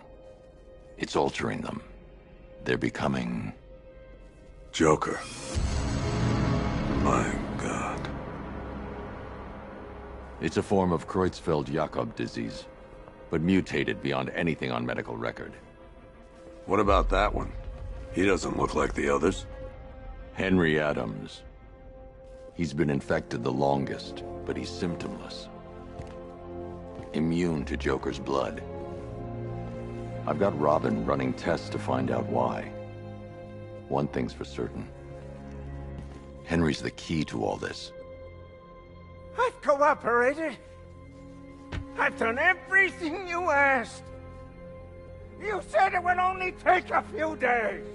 It's altering them. They're becoming... Joker. My God. It's a form of Creutzfeldt-Jakob disease, but mutated beyond anything on medical record. What about that one? He doesn't look like the others. Henry Adams. He's been infected the longest, but he's symptomless. Immune to Joker's blood. I've got Robin running tests to find out why. One thing's for certain. Henry's the key to all this. I've cooperated. I've done everything you asked. You said it would only take a few days.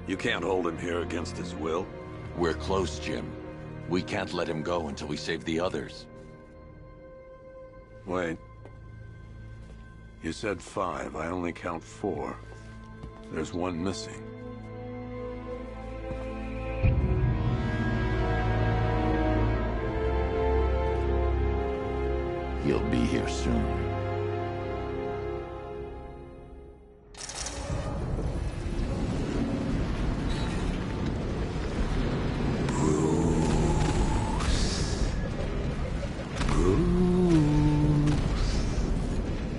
You can't hold him here against his will. We're close, Jim. We can't let him go until we save the others. Wait. You said 5. I only count 4. There's one missing. He'll be here soon.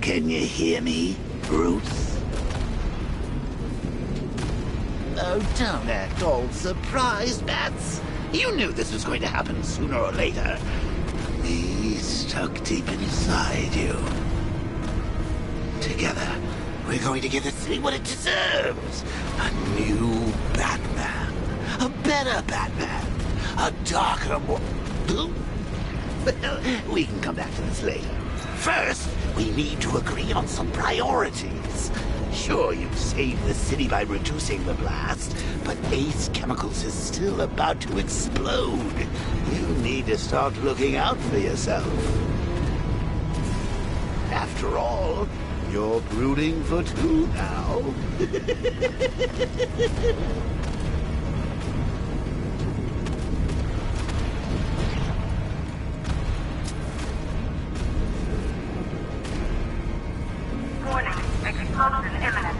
Can you hear me, Bruce? Oh, don't act all surprised, Bats. You knew this was going to happen sooner or later. Me stuck deep inside you. Together, we're going to give the city what it deserves. A new Batman. A better Batman. A darker, more... Well, we can come back to this later. First, we need to agree on some priorities. Sure, you've saved the city by reducing the blast, but Ace Chemicals is still about to explode. You need to start looking out for yourself. After all, you're brooding for 2 now. Warning, explosion imminent.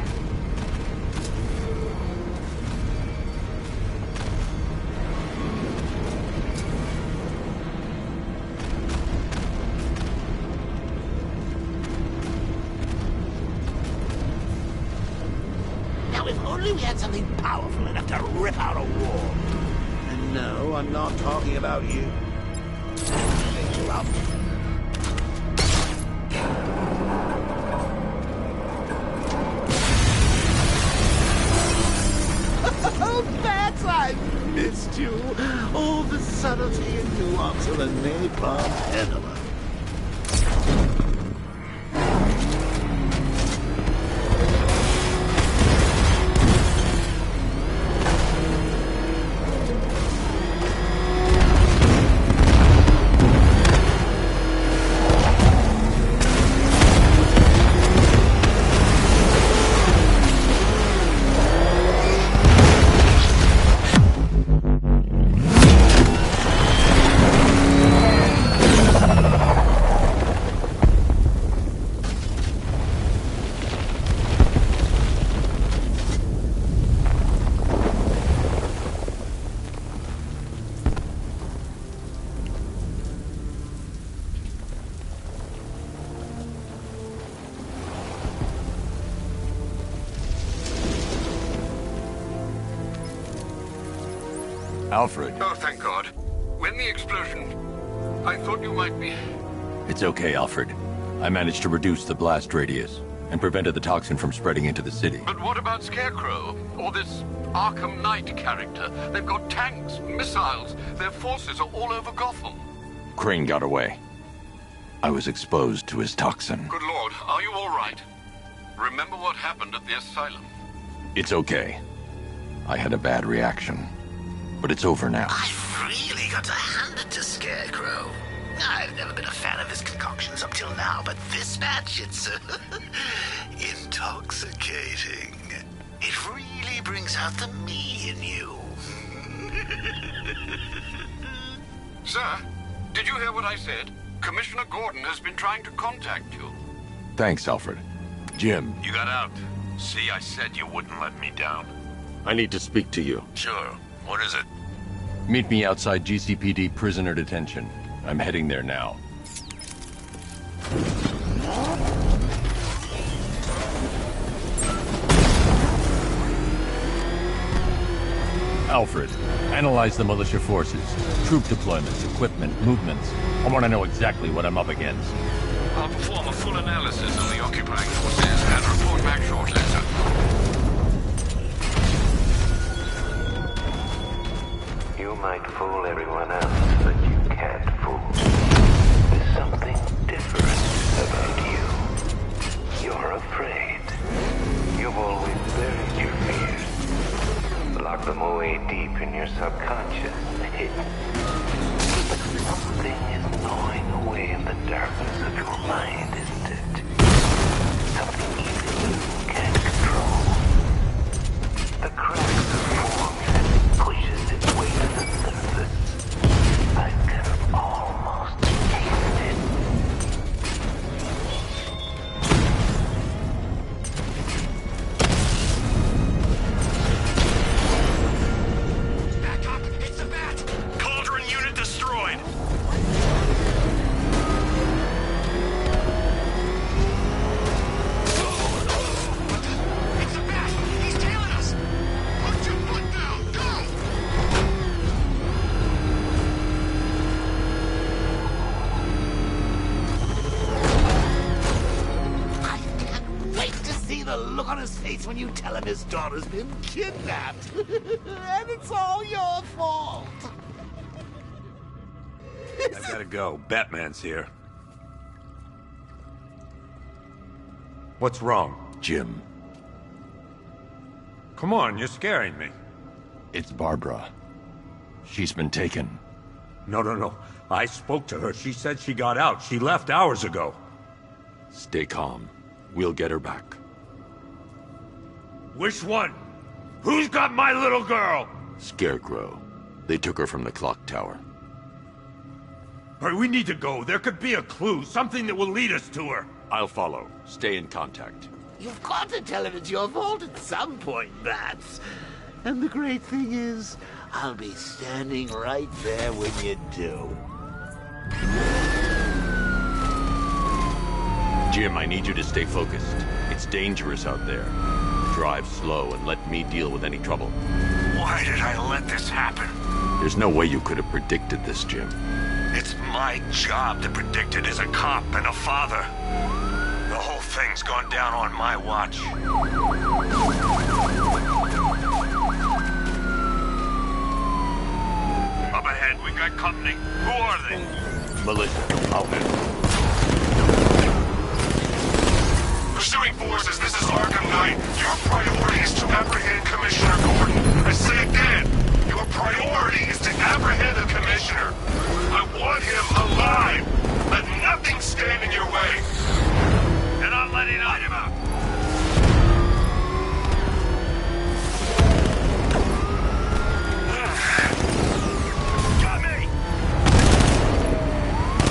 Now, if only we had something powerful enough to rip out a wall. And no, I'm not talking about you. Oh, Bats, I missed you. All the subtlety and nuance of a napalm pendulum. Alfred. Oh, thank God. When the explosion... I thought you might be... It's okay, Alfred. I managed to reduce the blast radius and prevented the toxin from spreading into the city. But what about Scarecrow? Or this Arkham Knight character? They've got tanks, missiles. Their forces are all over Gotham. Crane got away. I was exposed to his toxin. Good Lord, are you all right? Remember what happened at the asylum? It's okay. I had a bad reaction. But it's over now. I've really got to hand it to Scarecrow. I've never been a fan of his concoctions up till now, but this match, it's intoxicating. It really brings out the me in you. Sir, did you hear what I said? Commissioner Gordon has been trying to contact you. Thanks, Alfred. Jim. You got out. See, I said you wouldn't let me down. I need to speak to you. Sure. What is it? Meet me outside GCPD prisoner detention. I'm heading there now. Alfred, analyze the militia forces, troop deployments, equipment, movements. I want to know exactly what I'm up against. I'll perform a full analysis of the occupying forces and report back shortly, sir. You might fool everyone else, but you can't fool. There's something different about you. You're afraid. You've always buried your fears. Lock them away deep in your subconscious, hidden. But something is gnawing away in the darkness of your mind, isn't it? Something even you can't control. The cracks have formed as it pushes its way to the surface. I can almost taste it. Back up! It's the bat! Cauldron unit destroyed! It's the bat! He's tailing us! Put your foot down! Go! I can't wait to see the look on his face when you tell him his daughter's been kidnapped. And it's all your fault. I gotta go. Batman's here. What's wrong? Jim. Come on, you're scaring me. It's Barbara. She's been taken. No. I spoke to her. She said she got out. She left hours ago. Stay calm. We'll get her back. Which one? Who's got my little girl? Scarecrow. They took her from the clock tower. All right, we need to go. There could be a clue, something that will lead us to her. I'll follow. Stay in contact. You've got to tell him it's your fault at some point, Bats. And the great thing is, I'll be standing right there when you do. Jim, I need you to stay focused. It's dangerous out there. Drive slow and let me deal with any trouble. Why did I let this happen? There's no way you could have predicted this, Jim. It's my job to predict it as a cop and a father. The whole thing's gone down on my watch. Up ahead, we got company. Who are they? Militia, I'll handle. Pursuing forces, this is Arkham Knight. Your priority is to apprehend Commissioner Gordon. I say again, your priority is to apprehend the Commissioner. I want him alive. Let nothing stand in your way. And I'll let him out. Got me!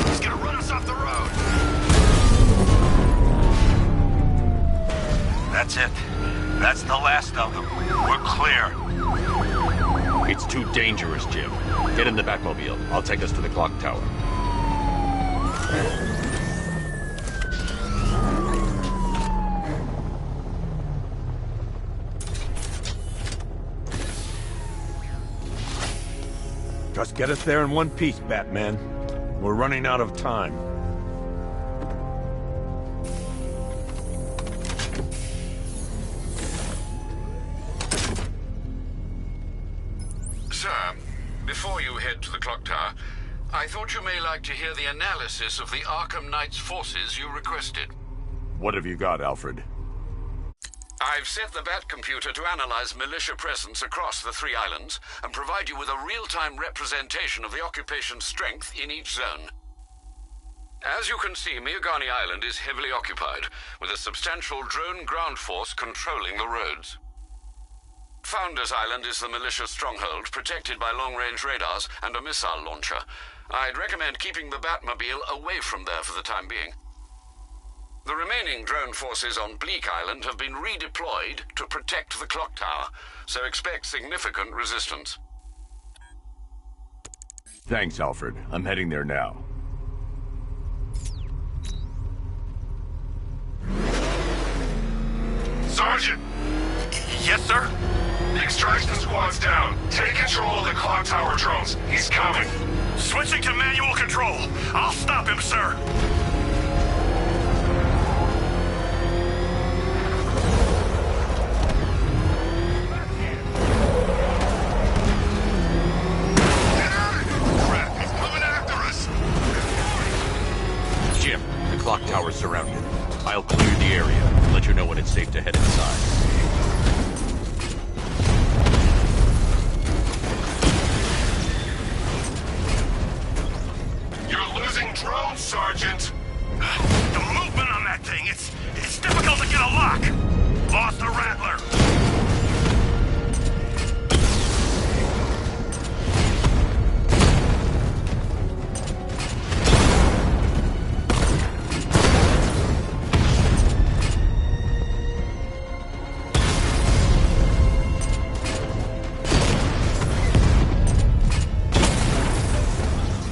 He's gonna run us off the road. That's it. That's the last of them. We're clear. It's too dangerous, Jim. Get in the Batmobile. I'll take us to the clock tower. Just get us there in one piece, Batman. We're running out of time. Sir, before you head to the clock tower, I thought you may like to hear the analysis of the Arkham Knight's forces you requested. What have you got, Alfred? I've set the Bat computer to analyze militia presence across the 3 islands and provide you with a real-time representation of the occupation's strength in each zone. As you can see, Miagani Island is heavily occupied, with a substantial drone ground force controlling the roads. Founders Island is the militia stronghold, protected by long-range radars and a missile launcher. I'd recommend keeping the Batmobile away from there for the time being. The remaining drone forces on Bleak Island have been redeployed to protect the clock tower, so expect significant resistance. Thanks, Alfred. I'm heading there now. Sergeant! Yes, sir? The extraction squad's down. Take control of the clock tower drones. He's coming. Switching to manual control. I'll stop him, sir. to head inside. You're losing drones, Sergeant! The movement on that thing, it's difficult to get a lock! Lost the Rattler!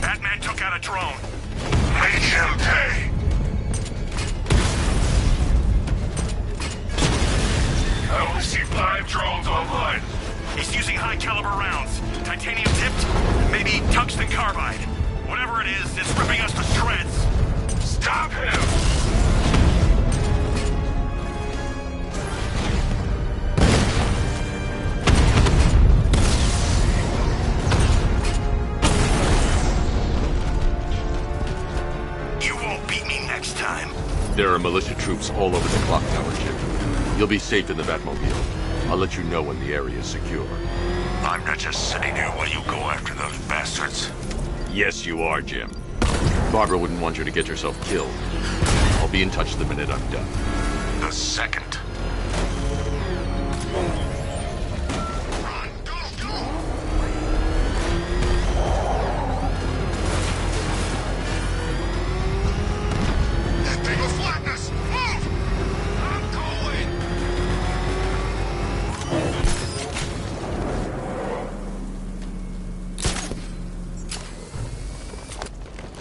Batman took out a drone. Make him pay! I only see 5 drones online. He's using high-caliber rounds. Titanium tipped? Maybe tungsten carbide. Whatever it is, it's ripping us to shreds. Stop him! You won't beat me next time. There are militia troops all over the clock tower, Jim. You'll be safe in the Batmobile. I'll let you know when the area is secure. I'm not just sitting here while you go after those bastards. Yes, you are, Jim. Barbara wouldn't want you to get yourself killed. I'll be in touch the minute I'm done. The second. That thing will flatten us! Move! I'm going!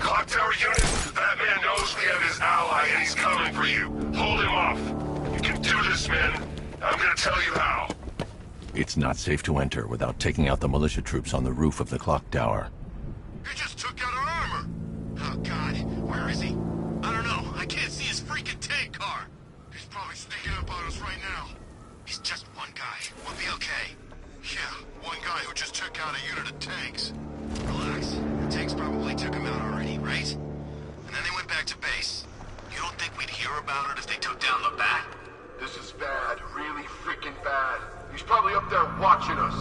Clock tower unit, that man knows we have his ally and he's coming for you. Hold him off. You can do this, man. I'm gonna tell you how. It's not safe to enter without taking out the militia troops on the roof of the clock tower. He just took out our armor. Oh, God. Where is he? I don't know. I can't see his freaking tank car. He's probably sneaking up on us right now. He's just one guy. We'll be okay. Yeah, one guy who just took out a unit of tanks. Relax. The tanks probably took him out already, right? And then they went back to base. You don't think we'd hear about it if they took down the Bat? This is bad, really freaking bad. He's probably up there watching us.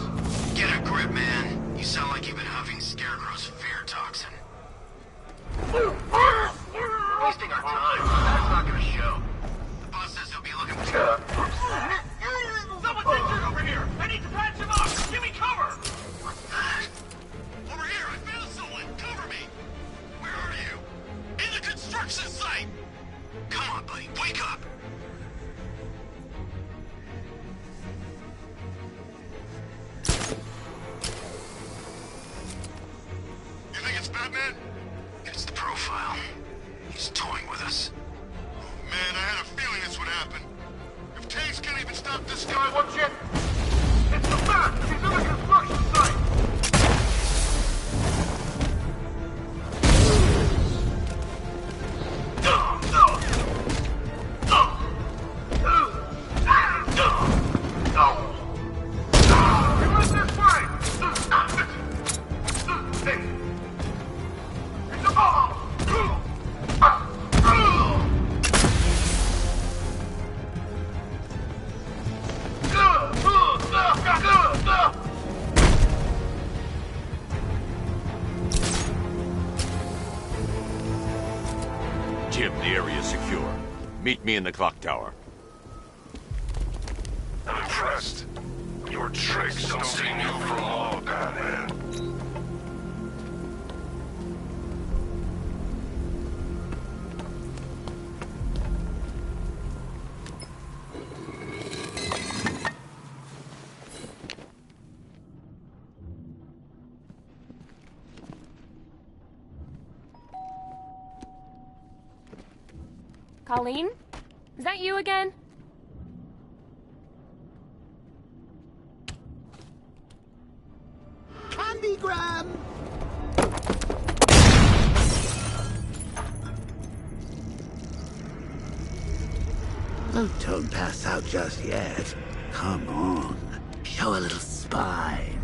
Get a grip, man. You sound like you've been huffing Scarecrow's fear toxin. Wasting our time. That's not gonna show. The boss says he'll be looking for... Someone's injured over here! I need to patch him up! Give me cover! What's that? Over here, I found someone! Cover me! Where are you? In the construction site! Come on, buddy, wake up! You think it's Batman? It's the profile. He's toying with us. Oh, man, I had a feeling this would happen. If tanks can't even stop this guy, what shit? It's the Bat! He's in the construction site! He went this way! Hey! It's a bomb! Jim, the area is secure. Meet me in the clock tower. I'm impressed. Your tricks don't seem new from all, Batman. Colleen? Is that you again? Candygram! Oh, don't pass out just yet. Come on. Show a little spine.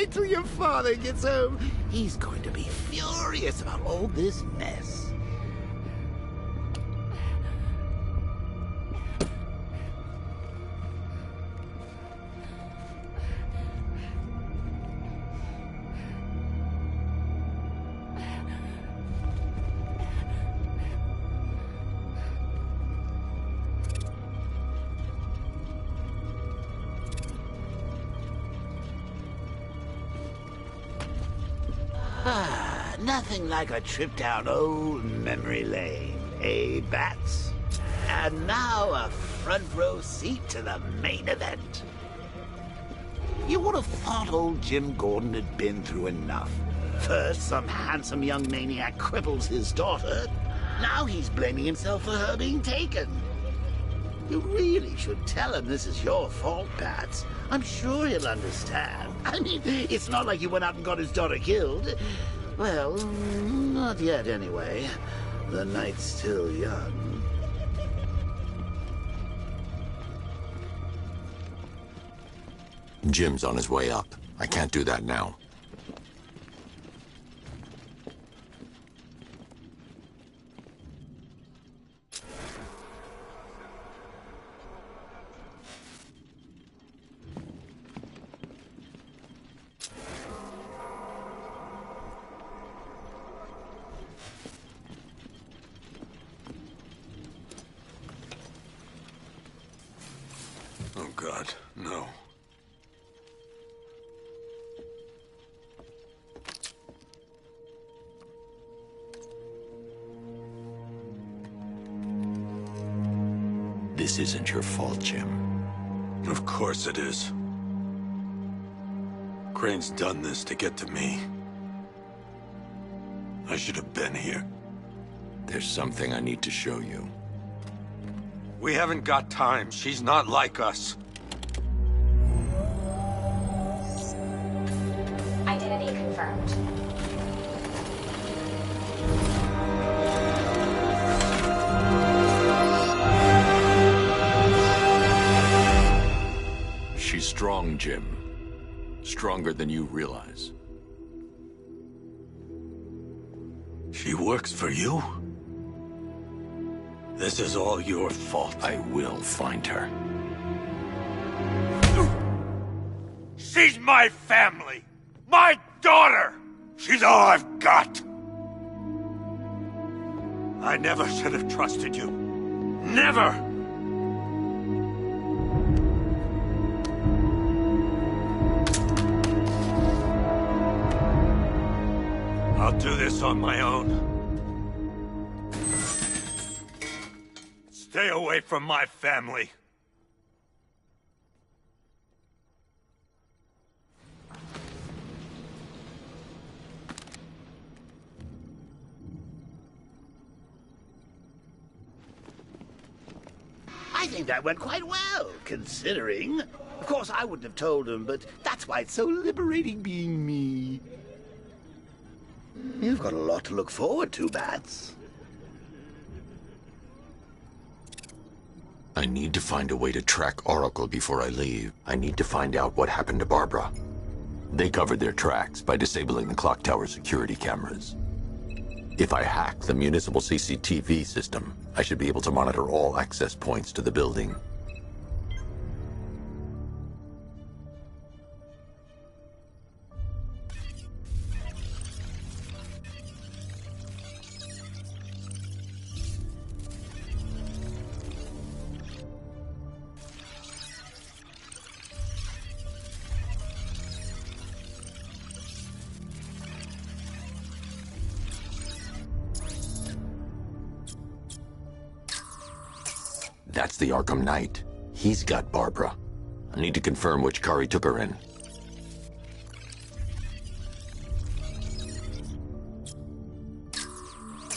Wait till your father gets home. He's going to be furious about all this mess. Nothing like a trip down old memory lane, eh, Bats? And now a front row seat to the main event. You would have thought old Jim Gordon had been through enough. First, some handsome young maniac cripples his daughter. Now he's blaming himself for her being taken. You really should tell him this is your fault, Bats. I'm sure he'll understand. I mean, it's not like you went out and got his daughter killed. Well, not yet anyway. The night's still young. Jim's on his way up. I can't do that now. Oh, God, no. This isn't your fault, Jim. Of course it is. Crane's done this to get to me. I should have been here. There's something I need to show you. We haven't got time. She's not like us. Identity confirmed. She's strong, Jim. Stronger than you realize. She works for you? This is all your fault. I will find her. She's my family! My daughter! She's all I've got! I never should have trusted you. Never! I'll do this on my own. Stay away from my family. I think that went quite well, considering. Of course, I wouldn't have told him, but that's why it's so liberating being me. You've got a lot to look forward to, Bats. I need to find a way to track Oracle before I leave. I need to find out what happened to Barbara. They covered their tracks by disabling the clock tower security cameras. If I hack the municipal CCTV system, I should be able to monitor all access points to the building. That's the Arkham Knight. He's got Barbara. I need to confirm which car he took her in.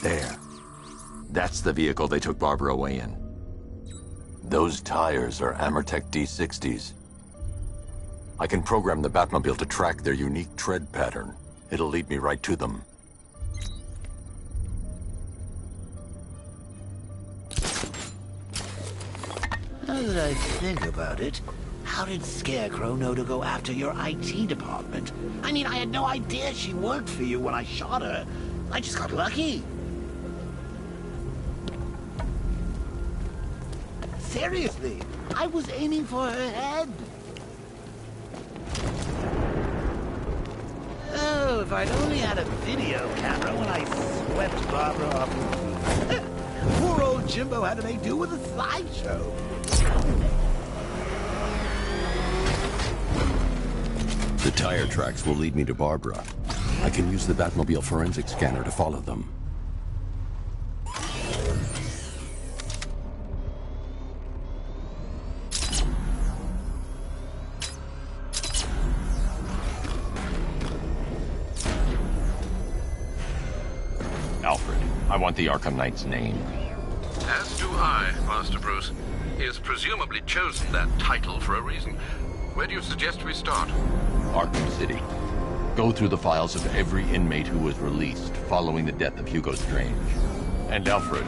There. That's the vehicle they took Barbara away in. Those tires are Amertech D60s. I can program the Batmobile to track their unique tread pattern. It'll lead me right to them. Now that I think about it, how How did Scarecrow know to go after your IT department? I mean, I had no idea she worked for you when I shot her. I just got lucky. Seriously, I was aiming for her head. Oh, if I'd only had a video camera when I swept Barbara off the feet. Poor old Jimbo had to make do with a slideshow. The tire tracks will lead me to Barbara. I can use the Batmobile forensic scanner to follow them. Alfred, I want the Arkham Knight's name. As do I, Master Bruce. He has presumably chosen that title for a reason. Where do you suggest we start? Arkham City. Go through the files of every inmate who was released following the death of Hugo Strange. And Alfred.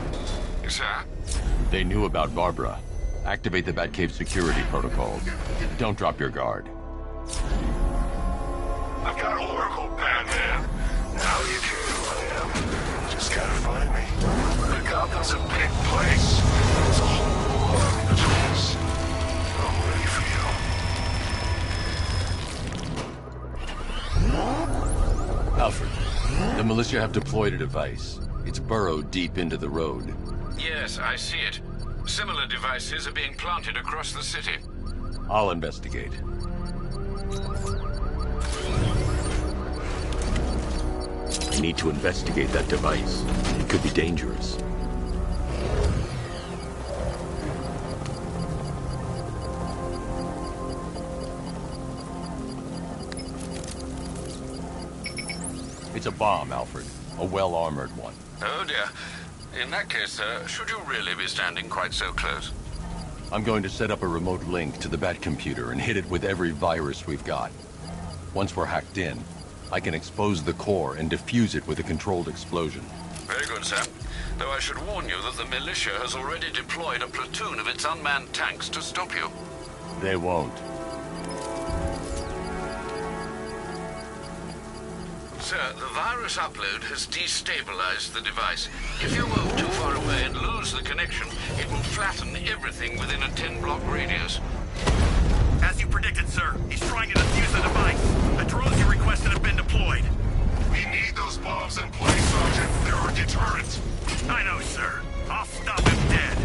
Yes, sir? They knew about Barbara. Activate the Batcave security protocols. Don't drop your guard. I've got Oracle, Batman. Now you care who I am. Just gotta find me. But Gotham's a big place. There's a whole army between us. I'm ready for you. Alfred, the militia have deployed a device. It's burrowed deep into the road. Yes, I see it. Similar devices are being planted across the city. I'll investigate. I need to investigate that device. It could be dangerous. It's a bomb, Alfred. A well-armored one. Oh dear. In that case, should you really be standing quite so close? I'm going to set up a remote link to the Batcomputer and hit it with every virus we've got. Once we're hacked in, I can expose the core and defuse it with a controlled explosion. Very good, sir. Though I should warn you that the militia has already deployed a platoon of its unmanned tanks to stop you. They won't. Sir, the virus upload has destabilized the device. If you move too far away and lose the connection, it will flatten everything within a 10-block radius. As you predicted, sir, he's trying to defuse the device. The drones you requested have been deployed. We need those bombs in place, Sergeant. They're our deterrent. I know, sir. I'll stop him dead.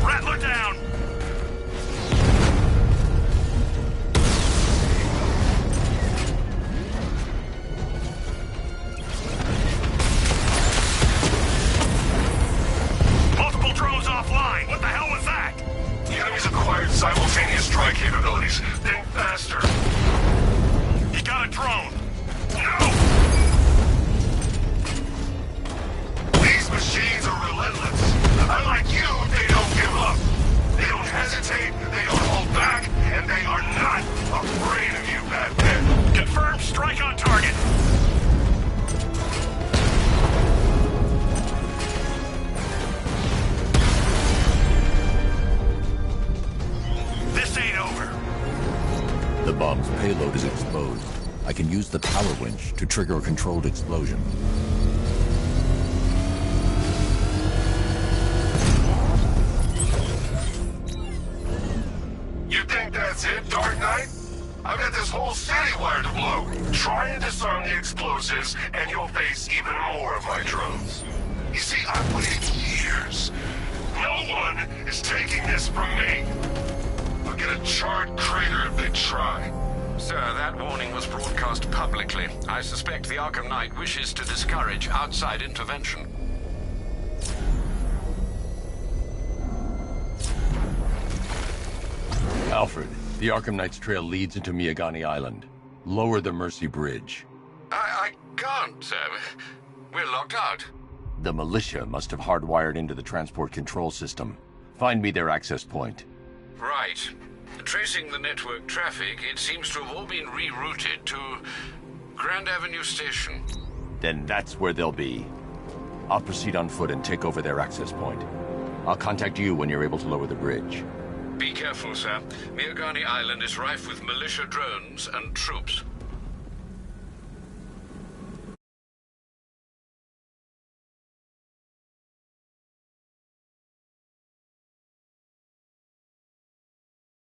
Rattler down! Multiple drones offline! What the hell was that? The enemy's acquired simultaneous strike capabilities. Think faster. He got a drone! No! These machines are relentless. Unlike you, they don't give up. They don't hesitate, they don't hold back, and they are not afraid of you, Batman. Confirmed strike on target. This ain't over. The bomb's payload is exposed. I can use the power winch to trigger a controlled explosion. You think that's it, Dark Knight? I've got this whole city wired to blow. Try and disarm the explosives, and you'll face even more of my drones. You see, I've waited years. No one is taking this from me. I'll get a charred crater if they try. Sir, that warning was broadcast publicly. I suspect the Arkham Knight wishes to discourage outside intervention. Alfred, the Arkham Knight's trail leads into Miagani Island. Lower the Mercy Bridge. I can't, sir. We're locked out. The militia must have hardwired into the transport control system. Find me their access point. Right. Tracing the network traffic, it seems to have all been rerouted to Grand Avenue Station. Then that's where they'll be. I'll proceed on foot and take over their access point. I'll contact you when you're able to lower the bridge. Be careful, sir. Miagani Island is rife with militia drones and troops.